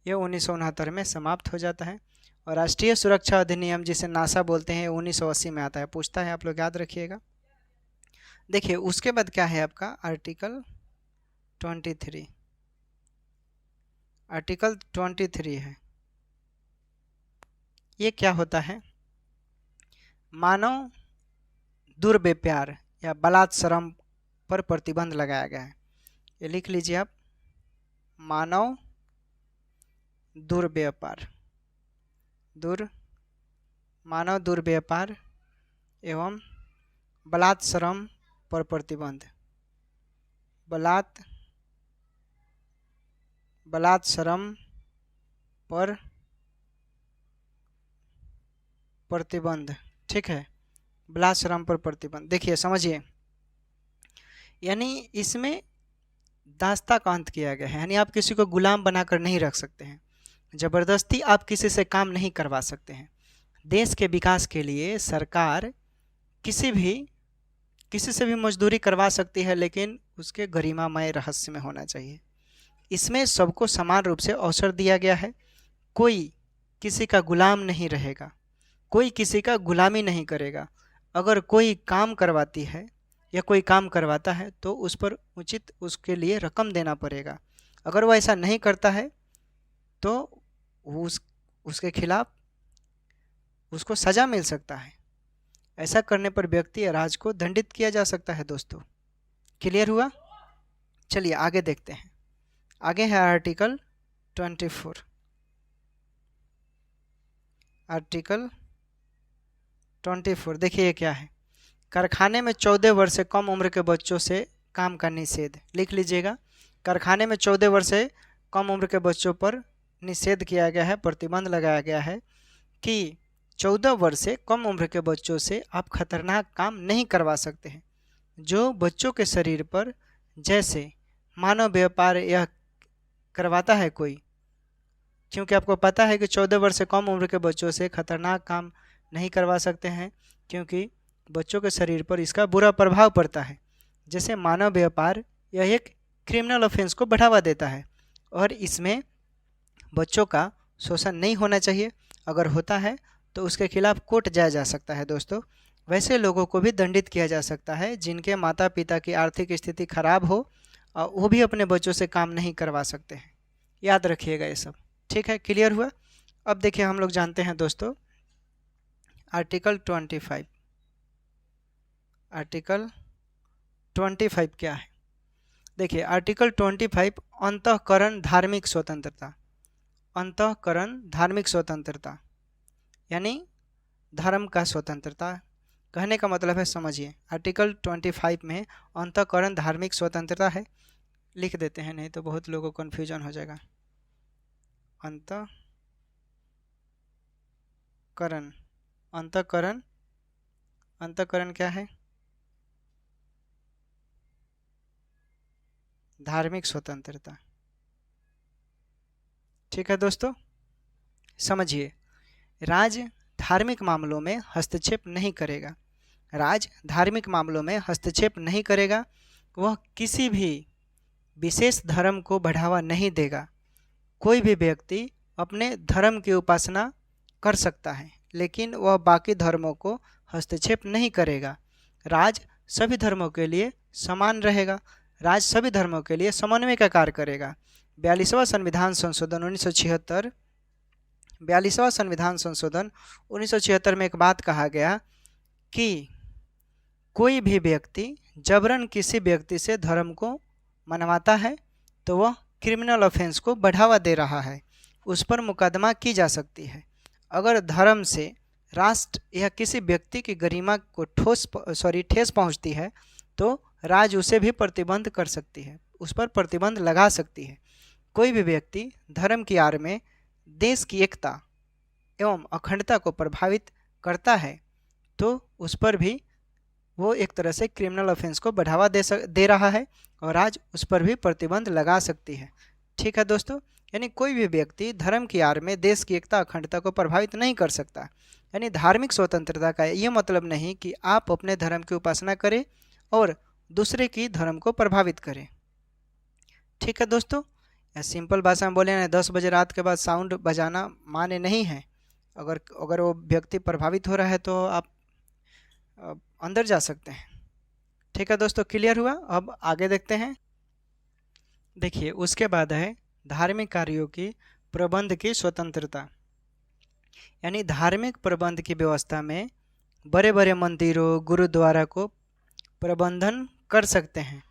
ये 1969 में समाप्त हो जाता है। और राष्ट्रीय सुरक्षा अधिनियम जिसे नासा बोलते हैं 1980 में आता है। पूछता है, आप लोग याद रखिएगा। देखिए उसके बाद क्या है आपका आर्टिकल 23। आर्टिकल 23 है, ये क्या होता है? मानव दुर्व्यवहार या बलात्सरम पर प्रतिबंध लगाया गया है। ये लिख लीजिए आप, मानव दुर्व्यवहार एवं बलात्सरम पर प्रतिबंध। बलात्सरम पर प्रतिबंध, ठीक है, बलात्सरम पर प्रतिबंध। देखिए समझिए, यानी इसमें दास्ता का अंत किया गया है, यानी आप किसी को गुलाम बनाकर नहीं रख सकते हैं, ज़बरदस्ती आप किसी से काम नहीं करवा सकते हैं। देश के विकास के लिए सरकार किसी से भी मजदूरी करवा सकती है, लेकिन उसके गरिमामय रहस्य में होना चाहिए। इसमें सबको समान रूप से अवसर दिया गया है, कोई किसी का गुलाम नहीं रहेगा, कोई किसी का गुलामी नहीं करेगा। अगर कोई काम करवाती है या कोई काम करवाता है तो उस पर उचित उसके लिए रकम देना पड़ेगा। अगर वो ऐसा नहीं करता है तो उसके खिलाफ उसको सज़ा मिल सकता है। ऐसा करने पर व्यक्ति या राज्य को दंडित किया जा सकता है दोस्तों। क्लियर हुआ? चलिए आगे देखते हैं। आगे है आर्टिकल 24। आर्टिकल 24 देखिए ये क्या है। कारखाने में 14 वर्ष से कम उम्र के बच्चों से काम का निषेध, लिख लीजिएगा। कारखाने में 14 वर्ष से कम उम्र के बच्चों पर निषेध किया गया है, प्रतिबंध लगाया गया है कि 14 वर्ष से कम उम्र के बच्चों से आप खतरनाक काम नहीं करवा सकते हैं। जो बच्चों के शरीर पर जैसे मानव व्यापार यह करवाता है कोई, क्योंकि आपको पता है कि 14 वर्ष से कम उम्र के बच्चों से खतरनाक काम नहीं करवा सकते हैं, क्योंकि बच्चों के शरीर पर इसका बुरा प्रभाव पड़ता है। जैसे मानव व्यापार यह एक क्रिमिनल ऑफेंस को बढ़ावा देता है और इसमें बच्चों का शोषण नहीं होना चाहिए। अगर होता है तो उसके खिलाफ कोर्ट जाया जा सकता है दोस्तों। वैसे लोगों को भी दंडित किया जा सकता है जिनके माता पिता की आर्थिक स्थिति खराब हो और वो भी अपने बच्चों से काम नहीं करवा सकते हैं। याद रखिएगा ये सब, ठीक है? क्लियर हुआ? अब देखिए हम लोग जानते हैं दोस्तों आर्टिकल 25। आर्टिकल 25 क्या है? देखिए आर्टिकल 25 अंतःकरण धार्मिक स्वतंत्रता। अंतःकरण धार्मिक स्वतंत्रता यानी धर्म का स्वतंत्रता। कहने का मतलब है, समझिए, आर्टिकल 25 में अंतःकरण धार्मिक स्वतंत्रता है। लिख देते हैं, नहीं तो बहुत लोगों को कन्फ्यूजन हो जाएगा। अंतःकरण, अंतःकरण, अंतःकरण क्या है? धार्मिक स्वतंत्रता। ठीक है दोस्तों, समझिए, राज्य धार्मिक मामलों में हस्तक्षेप नहीं करेगा। राज्य धार्मिक मामलों में हस्तक्षेप नहीं करेगा। वह किसी भी विशेष धर्म को बढ़ावा नहीं देगा। कोई भी व्यक्ति अपने धर्म की उपासना कर सकता है, लेकिन वह बाकी धर्मों को हस्तक्षेप नहीं करेगा। राज्य सभी धर्मों के लिए समान रहेगा। राज्य सभी धर्मों के लिए समन्वय का कार्य करेगा। 42वां संविधान संशोधन 1976, 42वां संविधान संशोधन 1976 में एक बात कहा गया कि कोई भी व्यक्ति जबरन किसी व्यक्ति से धर्म को मनवाता है तो वह क्रिमिनल ऑफेंस को बढ़ावा दे रहा है, उस पर मुकदमा की जा सकती है। अगर धर्म से राष्ट्र या किसी व्यक्ति की गरिमा को ठेस पहुंचती है तो राज्य उसे भी प्रतिबंध कर सकती है, उस पर प्रतिबंध लगा सकती है। कोई भी व्यक्ति धर्म की आड़ में देश की एकता एवं अखंडता को प्रभावित करता है तो उस पर भी वो एक तरह से क्रिमिनल ऑफेंस को बढ़ावा दे रहा है और आज उस पर भी प्रतिबंध लगा सकती है। ठीक है दोस्तों, यानी कोई भी व्यक्ति धर्म की आड़ में देश की एकता अखंडता को प्रभावित नहीं कर सकता। यानी धार्मिक स्वतंत्रता का ये मतलब नहीं कि आप अपने धर्म की उपासना करें और दूसरे की धर्म को प्रभावित करें। ठीक है दोस्तों, या सिंपल भाषा में बोले ना, 10 बजे रात के बाद साउंड बजाना मान्य नहीं है। अगर वो व्यक्ति प्रभावित हो रहा है तो आप अंदर जा सकते हैं। ठीक है दोस्तों, क्लियर हुआ? अब आगे देखते हैं। देखिए उसके बाद है धार्मिक कार्यों की प्रबंध की स्वतंत्रता। यानी धार्मिक प्रबंध की व्यवस्था में बड़े बड़े मंदिरों गुरुद्वारा को प्रबंधन कर सकते हैं।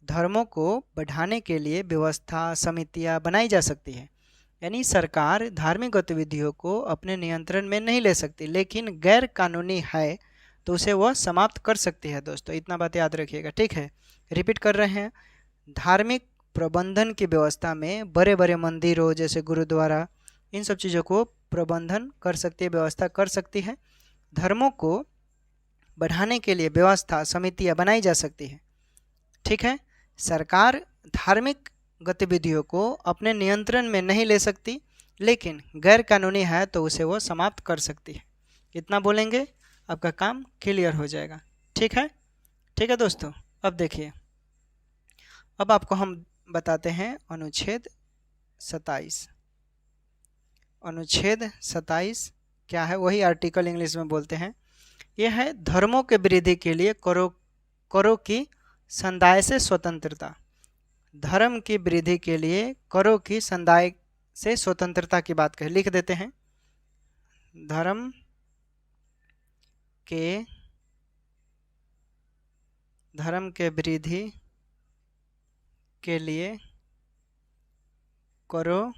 धर्मों को बढ़ाने के लिए व्यवस्था समितियां बनाई जा सकती है। यानी सरकार धार्मिक गतिविधियों को अपने नियंत्रण में नहीं ले सकती, लेकिन गैर कानूनी है तो उसे वह समाप्त कर सकती है। दोस्तों इतना बात याद रखिएगा, ठीक है? रिपीट कर रहे हैं, धार्मिक प्रबंधन की व्यवस्था में बड़े बड़े मंदिरों जैसे गुरुद्वारा, इन सब चीज़ों को प्रबंधन कर सकती है, व्यवस्था कर सकती है। धर्मों को बढ़ाने के लिए व्यवस्था समितियां बनाई जा सकती है। ठीक है, सरकार धार्मिक गतिविधियों को अपने नियंत्रण में नहीं ले सकती, लेकिन गैर कानूनी है तो उसे वो समाप्त कर सकती है। इतना बोलेंगे आपका काम क्लियर हो जाएगा। ठीक है? ठीक है दोस्तों, अब देखिए, अब आपको हम बताते हैं अनुच्छेद 27। अनुच्छेद 27 क्या है? वही आर्टिकल इंग्लिश में बोलते हैं। यह है धर्मों के वृद्धि के लिए करों की संदाय से स्वतंत्रता। धर्म की वृद्धि के लिए करों की संदाय से स्वतंत्रता की बात कही, लिख देते हैं। धर्म के वृद्धि के लिए करों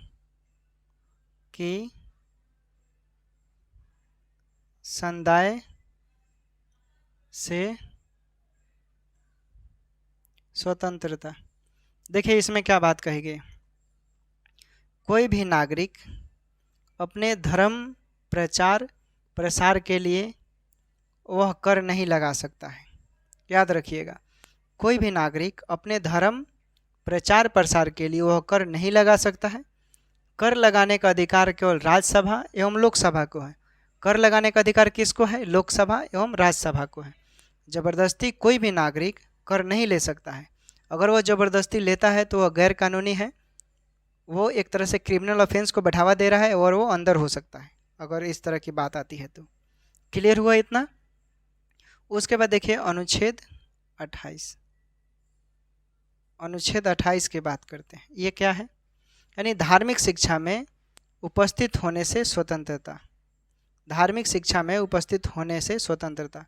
की संदाय से स्वतंत्रता। देखिए इसमें क्या बात कही गई, कोई भी नागरिक अपने धर्म प्रचार प्रसार के लिए वह कर नहीं लगा सकता है। याद रखिएगा, कोई भी नागरिक अपने धर्म प्रचार प्रसार के लिए वह कर नहीं लगा सकता है। कर लगाने का अधिकार केवल राज्यसभा एवं लोकसभा को है। कर लगाने का अधिकार किसको है? लोकसभा एवं राज्यसभा को है। जबरदस्ती कोई भी नागरिक कर नहीं ले सकता है। अगर वह जबरदस्ती लेता है तो वह गैर कानूनी है, वो एक तरह से क्रिमिनल ऑफेंस को बढ़ावा दे रहा है और वो अंदर हो सकता है अगर इस तरह की बात आती है तो। क्लियर हुआ इतना? उसके बाद देखिए अनुच्छेद 28। अनुच्छेद 28 की बात करते हैं। ये क्या है? यानी धार्मिक शिक्षा में उपस्थित होने से स्वतंत्रता। धार्मिक शिक्षा में उपस्थित होने से स्वतंत्रता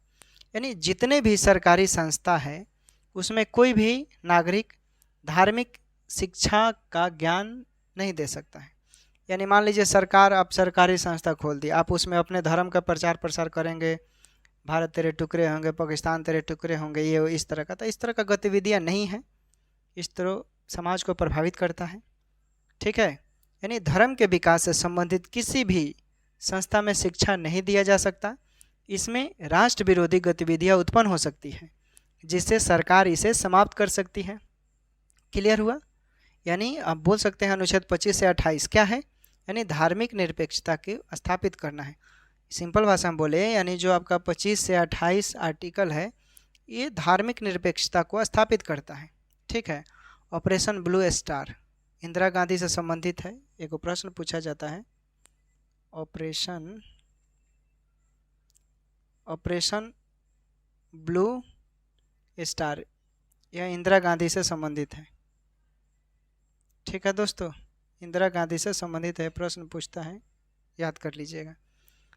यानी जितने भी सरकारी संस्था है उसमें कोई भी नागरिक धार्मिक शिक्षा का ज्ञान नहीं दे सकता है। यानी मान लीजिए सरकार, आप सरकारी संस्था खोल दी, आप उसमें अपने धर्म का प्रचार प्रसार करेंगे, भारत तेरे टुकड़े होंगे, पाकिस्तान तेरे टुकड़े होंगे, ये इस तरह का, तो इस तरह का गतिविधियां नहीं है। इस तरह समाज को प्रभावित करता है। ठीक है, यानी धर्म के विकास से संबंधित किसी भी संस्था में शिक्षा नहीं दिया जा सकता। इसमें राष्ट्र विरोधी गतिविधियां उत्पन्न हो सकती है जिससे सरकार इसे समाप्त कर सकती है। क्लियर हुआ? यानी आप बोल सकते हैं अनुच्छेद 25 से 28 क्या है? यानी धार्मिक निरपेक्षता की स्थापित करना है। सिंपल भाषा में बोले यानी जो आपका 25 से 28 आर्टिकल है ये धार्मिक निरपेक्षता को स्थापित करता है। ठीक है। Operation blue star Indira Gandhi से संबंधित है। एक प्रश्न पूछा जाता है, ऑपरेशन ब्लू स्टार, यह इंदिरा गांधी से संबंधित है। ठीक है दोस्तों, इंदिरा गांधी से संबंधित है, प्रश्न पूछता है, याद कर लीजिएगा।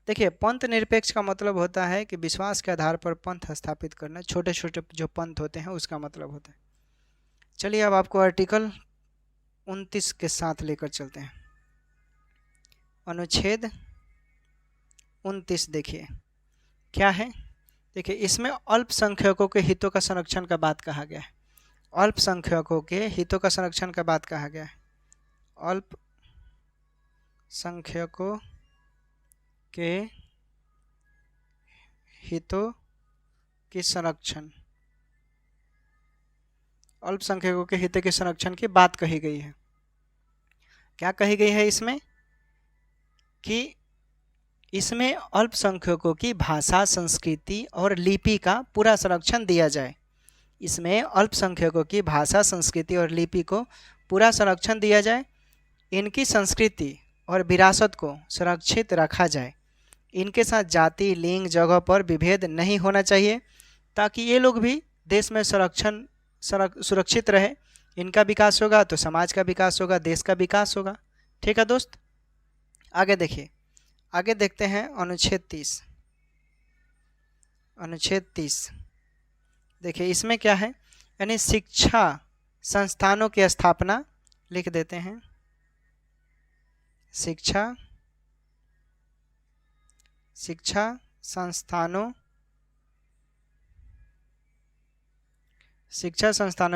देखिए पंथ निरपेक्ष का मतलब होता है कि विश्वास के आधार पर पंथ स्थापित करना। छोटे छोटे जो पंथ होते हैं उसका मतलब होता है। चलिए अब आपको आर्टिकल 29 के साथ लेकर चलते हैं। अनुच्छेद 29 देखिए क्या है। देखिए इसमें अल्पसंख्यकों के हितों का संरक्षण का बात कहा गया है। अल्पसंख्यकों के हितों का संरक्षण का बात कहा गया है। अल्पसंख्यकों के हितों की संरक्षण, अल्पसंख्यकों के हितों के संरक्षण की बात कही गई है। क्या कही गई है इसमें? कि इसमें अल्पसंख्यकों की भाषा, संस्कृति और लिपि का पूरा संरक्षण दिया जाए। इसमें अल्पसंख्यकों की भाषा, संस्कृति और लिपि को पूरा संरक्षण दिया जाए। इनकी संस्कृति और विरासत को सुरक्षित रखा जाए। इनके साथ जाति, लिंग, जगह पर विभेद नहीं होना चाहिए ताकि ये लोग भी देश में सुरक्षित रहे। इनका विकास होगा तो समाज का विकास होगा, देश का विकास होगा। ठीक है दोस्त, आगे देखिए, आगे देखते हैं अनुच्छेद 30। अनुच्छेद 30 देखिए इसमें क्या है, यानी शिक्षा संस्थानों की स्थापना, लिख देते हैं शिक्षा संस्थानों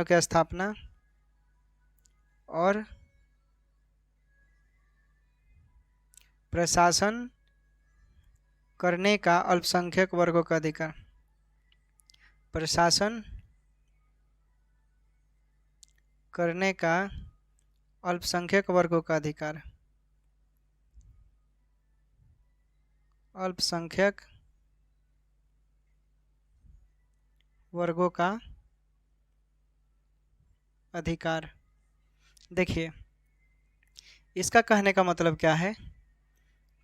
की स्थापना और प्रशासन करने का अल्पसंख्यक वर्गों का अधिकार। प्रशासन करने का अल्पसंख्यक वर्गों का अधिकार। अल्पसंख्यक वर्गों का अधिकार। देखिए इसका कहने का मतलब क्या है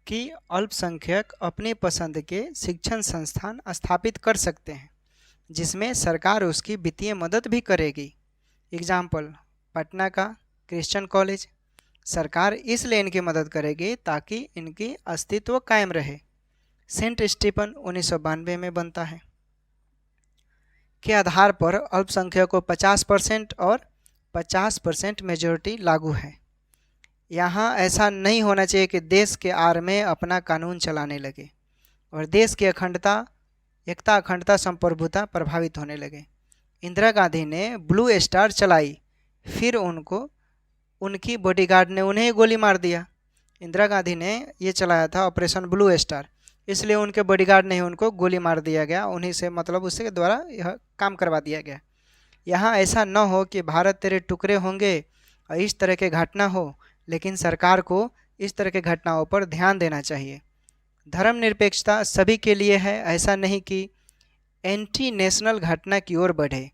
कि अल्पसंख्यक अपनी पसंद के शिक्षण संस्थान स्थापित कर सकते हैं जिसमें सरकार उसकी वित्तीय मदद भी करेगी। एग्जाम्पल पटना का क्रिश्चियन कॉलेज, सरकार इसलिए इनकी मदद करेगी ताकि इनकी अस्तित्व कायम रहे। सेंट स्टीफन 1992 में बनता है। के आधार पर अल्पसंख्यकों को 50% और 50% मेजोरिटी लागू है। यहाँ ऐसा नहीं होना चाहिए कि देश के आड़ में अपना कानून चलाने लगे और देश की अखंडता, एकता, अखंडता, संप्रभुता प्रभावित होने लगे। इंदिरा गांधी ने ब्लू स्टार चलाई, फिर उनकी बॉडीगार्ड ने उन्हें ही गोली मार दिया। इंदिरा गांधी ने ये चलाया था ऑपरेशन ब्लू स्टार, इसलिए उनके बॉडीगार्ड ने ही उनको गोली मार दिया गया, उन्हीं से मतलब उसके द्वारा यह काम करवा दिया गया। यहाँ ऐसा न हो कि भारत तेरे टुकड़े होंगे और इस तरह के घटना हो, लेकिन सरकार को इस तरह के घटनाओं पर ध्यान देना चाहिए। धर्मनिरपेक्षता सभी के लिए है, ऐसा नहीं कि एंटी नेशनल घटना की ओर बढ़े।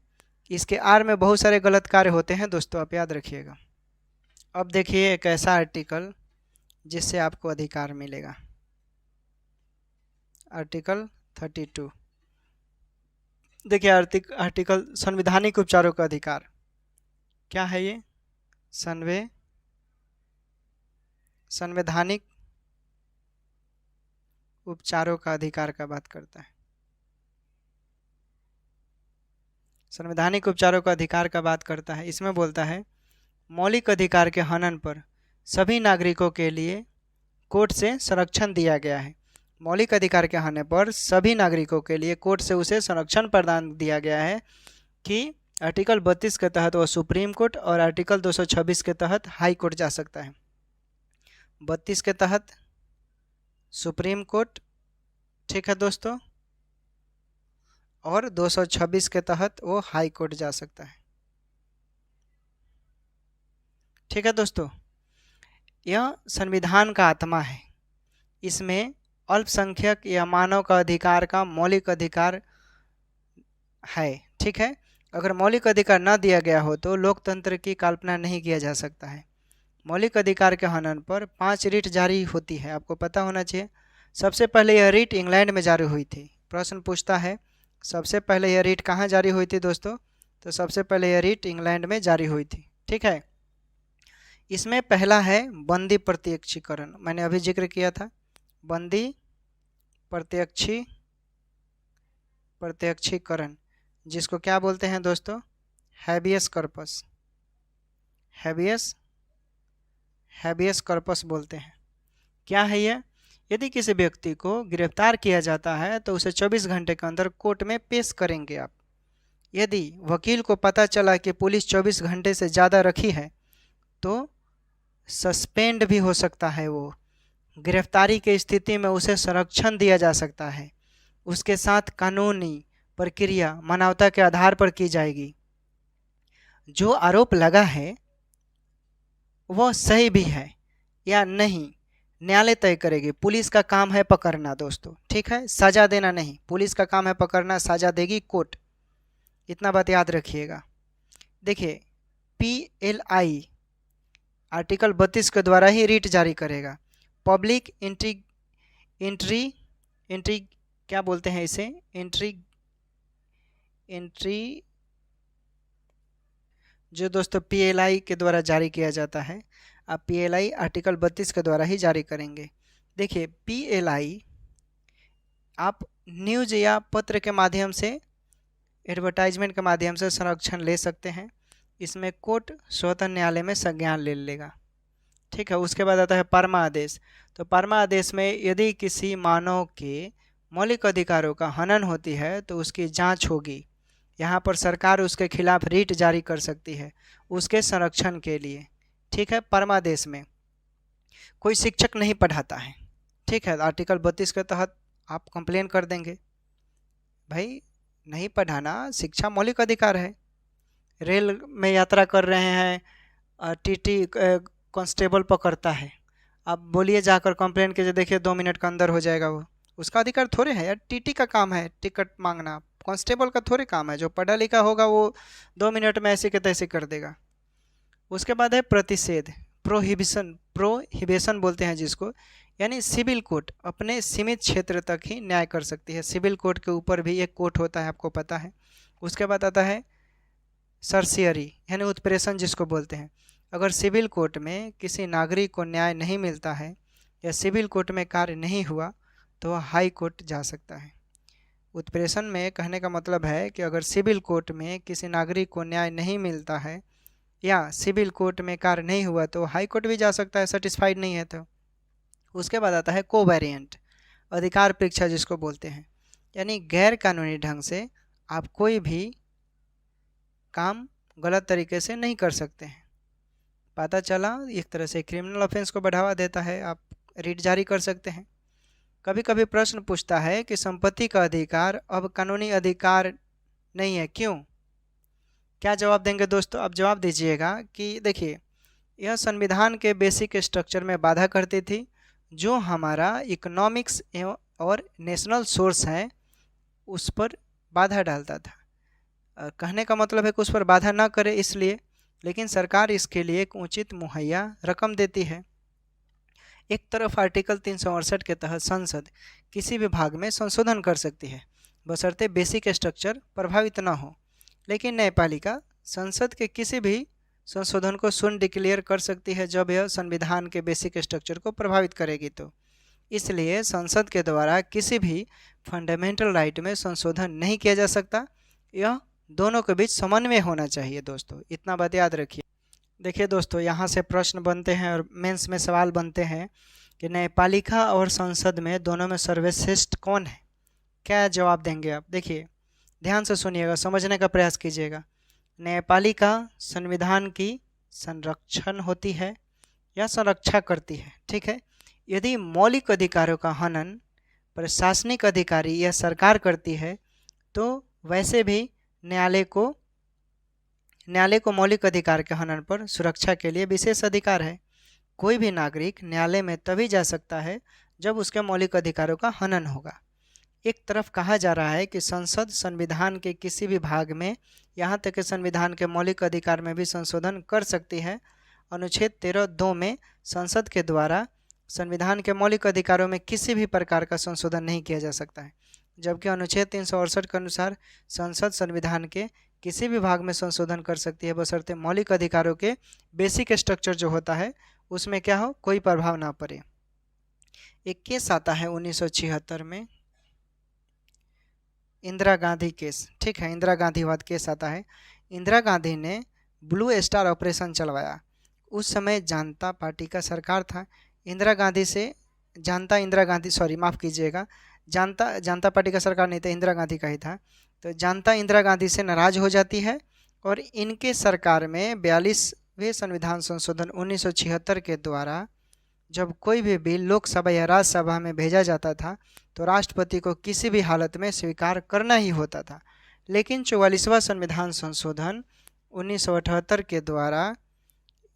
इसके आड़ में बहुत सारे गलत कार्य होते हैं दोस्तों, आप याद रखिएगा। अब देखिए एक ऐसा आर्टिकल जिससे आपको अधिकार मिलेगा, आर्टिकल 32। देखिए आर्टिकल संवैधानिक उपचारों का अधिकार क्या है ये? संवैधानिक उपचारों का अधिकार का बात करता है। संवैधानिक उपचारों का अधिकार का बात करता है। इसमें बोलता है मौलिक अधिकार के हनन पर सभी नागरिकों के लिए कोर्ट से संरक्षण दिया गया है। मौलिक अधिकार के होने पर सभी नागरिकों के लिए कोर्ट से उसे संरक्षण प्रदान दिया गया है कि आर्टिकल 32 के तहत वह सुप्रीम कोर्ट और आर्टिकल 226 के तहत हाई कोर्ट जा सकता है। 32 के तहत सुप्रीम कोर्ट, ठीक है दोस्तों, और 226 के तहत वो हाई कोर्ट जा सकता है। ठीक है दोस्तों, यह संविधान का आत्मा है। इसमें अल्पसंख्यक या मानव का अधिकार का मौलिक अधिकार है। ठीक है, अगर मौलिक अधिकार न दिया गया हो तो लोकतंत्र की कल्पना नहीं किया जा सकता है। मौलिक अधिकार के हनन पर 5 रिट जारी होती है, आपको पता होना चाहिए। सबसे पहले यह रिट इंग्लैंड में जारी हुई थी। प्रश्न पूछता है सबसे पहले यह रिट कहाँ जारी हुई थी दोस्तों? तो सबसे पहले यह रिट इंग्लैंड में जारी हुई थी। ठीक है, इसमें पहला है बंदी प्रत्यक्षीकरण, मैंने अभी जिक्र किया था। बंदी प्रत्यक्षीकरण जिसको क्या बोलते हैं दोस्तों? हैबियस कॉर्पस, हैबियस कॉर्पस बोलते हैं। क्या है यह? यदि किसी व्यक्ति को गिरफ्तार किया जाता है तो उसे 24 घंटे के अंदर कोर्ट में पेश करेंगे आप। यदि वकील को पता चला कि पुलिस 24 घंटे से ज़्यादा रखी है तो सस्पेंड भी हो सकता है। वो गिरफ्तारी की स्थिति में उसे संरक्षण दिया जा सकता है। उसके साथ कानूनी प्रक्रिया मानवता के आधार पर की जाएगी। जो आरोप लगा है वह सही भी है या नहीं, न्यायालय तय करेगी। पुलिस का काम है पकड़ना दोस्तों, ठीक है, सजा देना नहीं। पुलिस का काम है पकड़ना, सजा देगी कोर्ट। इतना बात याद रखिएगा। देखिए PLI आर्टिकल 32 के द्वारा ही रिट जारी करेगा। पब्लिक एंट्री क्या बोलते हैं इसे? एंट्री जो दोस्तों PLI के द्वारा जारी किया जाता है। आप PLI आर्टिकल 32 के द्वारा ही जारी करेंगे। देखिए PLI आप न्यूज या पत्र के माध्यम से, एडवर्टाइजमेंट के माध्यम से संरक्षण ले सकते हैं। इसमें कोर्ट स्वतः न्यायालय में संज्ञान ले लेगा। ठीक है, उसके बाद आता है परमा आदेश। तो परमा आदेश में यदि किसी मानव के मौलिक अधिकारों का हनन होती है तो उसकी जांच होगी। यहाँ पर सरकार उसके खिलाफ रिट जारी कर सकती है उसके संरक्षण के लिए। ठीक है, परमादेश में कोई शिक्षक नहीं पढ़ाता है, ठीक है, आर्टिकल 32 के तहत आप कंप्लेन कर देंगे, भाई नहीं पढ़ाना, शिक्षा मौलिक अधिकार है। रेल में यात्रा कर रहे हैं, TT कांस्टेबल पकड़ता है, आप बोलिए जाकर कंप्लेन कीजिए, देखिए 2 मिनट के अंदर हो जाएगा। वो उसका अधिकार थोड़े है यार, TT का काम है टिकट मांगना, कांस्टेबल का थोड़े काम है। जो पढ़ा लिखा होगा वो 2 मिनट में ऐसे के तैसे कर देगा। उसके बाद है प्रतिषेध, प्रोहिबिशन बोलते हैं जिसको, यानी सिविल कोर्ट अपने सीमित क्षेत्र तक ही न्याय कर सकती है। सिविल कोर्ट के ऊपर भी एक कोर्ट होता है, आपको पता है। उसके बाद आता है सर्सियरी यानी उत्प्रेषण जिसको बोलते हैं। अगर सिविल कोर्ट में किसी नागरिक को न्याय नहीं मिलता है या सिविल कोर्ट में कार्य नहीं हुआ तो वह हाई कोर्ट जा सकता है। उत्प्रेषण में कहने का मतलब है कि अगर सिविल कोर्ट में किसी नागरिक को न्याय नहीं मिलता है या सिविल कोर्ट में कार्य नहीं हुआ तो हाई कोर्ट भी जा सकता है, सेटिस्फाइड नहीं है तो। उसके बाद आता है कोवेरिएंट अधिकार परीक्षा जिसको बोलते हैं, यानी गैर कानूनी ढंग से आप कोई भी काम गलत तरीके से नहीं कर सकते हैं। पता चला एक तरह से क्रिमिनल ऑफेंस को बढ़ावा देता है, आप रिट जारी कर सकते हैं। कभी कभी प्रश्न पूछता है कि संपत्ति का अधिकार अब कानूनी अधिकार नहीं है, क्यों? क्या जवाब देंगे दोस्तों? आप जवाब दीजिएगा कि देखिए, यह संविधान के बेसिक स्ट्रक्चर में बाधा करती थी, जो हमारा इकोनॉमिक्स और नेशनल सोर्स है उस पर बाधा डालता था। कहने का मतलब है कि उस पर बाधा ना करे इसलिए, लेकिन सरकार इसके लिए एक उचित मुहैया रकम देती है। एक तरफ आर्टिकल 368 के तहत संसद किसी भी भाग में संशोधन कर सकती है, बशर्ते बेसिक स्ट्रक्चर प्रभावित न हो, लेकिन न्यायपालिका संसद के किसी भी संशोधन को शून्य डिक्लेयर कर सकती है जब यह संविधान के बेसिक स्ट्रक्चर को प्रभावित करेगी। तो इसलिए संसद के द्वारा किसी भी फंडामेंटल राइट में संशोधन नहीं किया जा सकता। यह दोनों के बीच समन्वय होना चाहिए दोस्तों, इतना बात याद रखिए। देखिए दोस्तों, यहाँ से प्रश्न बनते हैं और मेंस में सवाल बनते हैं कि न्यायपालिका और संसद में दोनों में सर्वश्रेष्ठ कौन है? क्या जवाब देंगे आप? देखिए ध्यान से सुनिएगा, समझने का प्रयास कीजिएगा। न्यायपालिका संविधान की संरक्षण होती है या संरक्षा करती है, ठीक है। यदि मौलिक अधिकारों का हनन प्रशासनिक अधिकारी या सरकार करती है तो वैसे भी न्यायालय को मौलिक अधिकार के हनन पर सुरक्षा के लिए विशेष अधिकार है। कोई भी नागरिक न्यायालय में तभी जा सकता है जब उसके मौलिक अधिकारों का हनन होगा। एक तरफ कहा जा रहा है कि संसद संविधान के किसी भी भाग में, यहाँ तक कि संविधान के मौलिक अधिकार में भी संशोधन कर सकती है। अनुच्छेद 13(2) में संसद के द्वारा संविधान के मौलिक अधिकारों में किसी भी प्रकार का संशोधन नहीं किया जा सकता है, जबकि अनुच्छेद 368 के अनुसार संसद संविधान के किसी भी भाग में संशोधन कर सकती है, बशर्ते मौलिक अधिकारों के बेसिक स्ट्रक्चर जो होता है उसमें क्या हो, कोई प्रभाव ना पड़े। एक केस आता है 1976 में, इंदिरा गांधी केस, ठीक है, इंदिरा गांधीवाद केस आता है। इंदिरा गांधी ने ब्लू स्टार ऑपरेशन चलवाया। उस समय जनता पार्टी का सरकार था। जनता पार्टी का सरकार नहीं था, इंदिरा गांधी का ही था। तो जनता इंदिरा गांधी से नाराज हो जाती है और इनके सरकार में 42वें संविधान संशोधन 1976 के द्वारा जब कोई भी बिल लोकसभा या राज्यसभा में भेजा जाता था तो राष्ट्रपति को किसी भी हालत में स्वीकार करना ही होता था। लेकिन 44वां संविधान संशोधन 1978 के द्वारा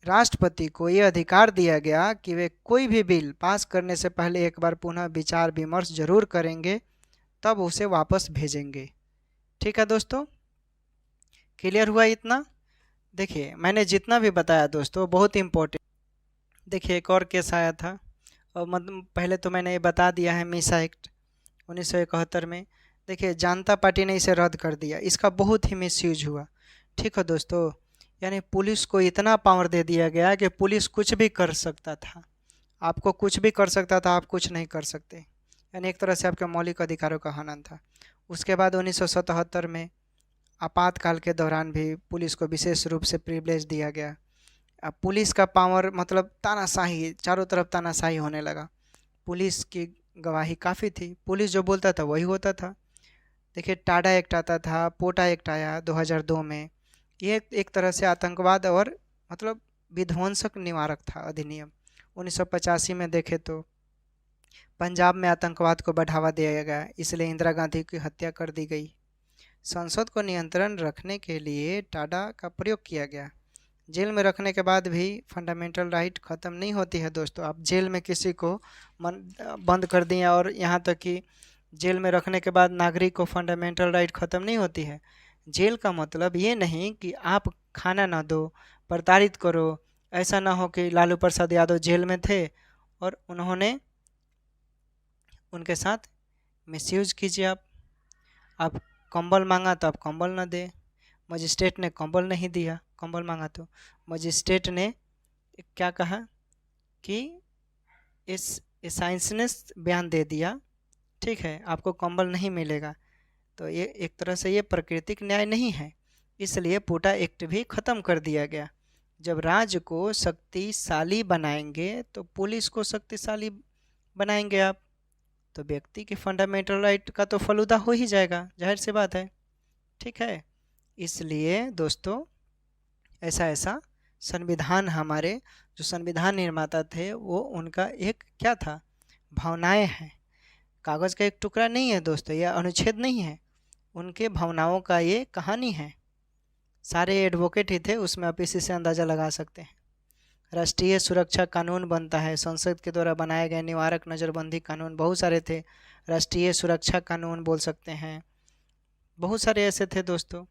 राष्ट्रपति को ये अधिकार दिया गया कि वे कोई भी बिल पास करने से पहले एक बार पुनः विचार विमर्श जरूर करेंगे, तब उसे वापस भेजेंगे। ठीक है दोस्तों, क्लियर हुआ इतना? देखिए मैंने जितना भी बताया दोस्तों बहुत इम्पोर्टेंट। देखिए एक और केस आया था, और मतलब पहले तो मैंने ये बता दिया है, मीसा एक्ट 1971 में। देखिए जनता पार्टी ने इसे रद्द कर दिया, इसका बहुत ही मिसयूज हुआ। ठीक है दोस्तों, यानी पुलिस को इतना पावर दे दिया गया कि पुलिस कुछ भी कर सकता था, आपको कुछ भी कर सकता था, आप कुछ नहीं कर सकते। यानी एक तरह से आपके मौलिक अधिकारों का हनन था। उसके बाद 1977 में आपातकाल के दौरान भी पुलिस को विशेष रूप से प्रिविलेज दिया गया। अब पुलिस का पावर मतलब तानाशाही, चारों तरफ तानाशाही होने लगा। पुलिस की गवाही काफ़ी थी, पुलिस जो बोलता था वही होता था। देखिए टाडा एक्ट आता था, पोटा एक्ट आया 2002 में। ये एक तरह से आतंकवाद और मतलब विध्वंसक निवारक था अधिनियम। 1985 में देखे तो पंजाब में आतंकवाद को बढ़ावा दिया गया, इसलिए इंदिरा गांधी की हत्या कर दी गई। संसद को नियंत्रण रखने के लिए टाडा का प्रयोग किया गया। जेल में रखने के बाद भी फंडामेंटल राइट ख़त्म नहीं होती है दोस्तों। आप जेल में किसी को बंद कर दिए और यहाँ तक कि जेल में रखने के बाद नागरिक को फंडामेंटल राइट ख़त्म नहीं होती है। जेल का मतलब ये नहीं कि आप खाना ना दो, प्रताड़ित करो। ऐसा ना हो कि लालू प्रसाद यादव जेल में थे और उन्होंने उनके साथ मिसयूज कीजिए। आप कंबल मांगा तो आप कंबल ना दे, मजिस्ट्रेट ने कंबल नहीं दिया, कंबल मांगा तो मजिस्ट्रेट ने क्या कहा कि इस साइंसनेस बयान दे दिया, ठीक है, आपको कंबल नहीं मिलेगा। तो ये एक तरह से ये प्राकृतिक न्याय नहीं है, इसलिए पोटा एक्ट भी ख़त्म कर दिया गया। जब राज्य को शक्तिशाली बनाएंगे तो पुलिस को शक्तिशाली बनाएंगे आप, तो व्यक्ति की फंडामेंटल राइट का तो फलूदा हो ही जाएगा, जाहिर सी बात है। ठीक है, इसलिए दोस्तों ऐसा ऐसा संविधान, हमारे जो संविधान निर्माता थे वो उनका एक क्या था, भावनाएं हैं। कागज़ का एक टुकड़ा नहीं है दोस्तों, यह अनुच्छेद नहीं है, उनके भावनाओं का ये कहानी है। सारे एडवोकेट ही थे उसमें, आप इसी से अंदाज़ा लगा सकते हैं। राष्ट्रीय सुरक्षा कानून बनता है, संसद के द्वारा बनाए गए निवारक नज़रबंदी कानून बहुत सारे थे, राष्ट्रीय सुरक्षा कानून बोल सकते हैं, बहुत सारे ऐसे थे दोस्तों।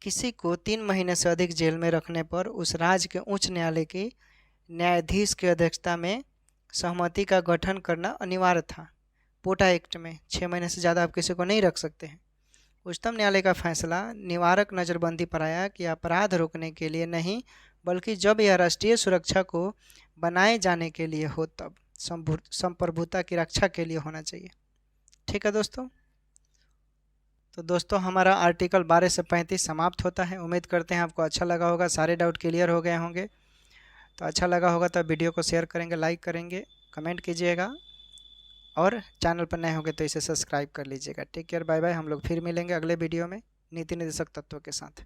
किसी को 3 महीने से अधिक जेल में रखने पर उस राज्य के उच्च न्यायालय के न्यायाधीश की अध्यक्षता में सहमति का गठन करना अनिवार्य था। पोटा एक्ट में 6 महीने से ज़्यादा आप किसी को नहीं रख सकते हैं। उच्चतम न्यायालय का फैसला निवारक नज़रबंदी पर आया कि अपराध रोकने के लिए नहीं, बल्कि जब यह राष्ट्रीय सुरक्षा को बनाए जाने के लिए हो तब संप्रभुता की रक्षा के लिए होना चाहिए। ठीक है दोस्तों। तो दोस्तों हमारा आर्टिकल 12 से 35 समाप्त होता है। उम्मीद करते हैं आपको अच्छा लगा होगा, सारे डाउट क्लियर हो गए होंगे। तो अच्छा लगा होगा तो वीडियो को शेयर करेंगे, लाइक करेंगे, कमेंट कीजिएगा और चैनल पर नए होंगे तो इसे सब्सक्राइब कर लीजिएगा। Take care, bye bye. हम लोग फिर मिलेंगे अगले वीडियो में नीति निर्देशक तत्वों के साथ।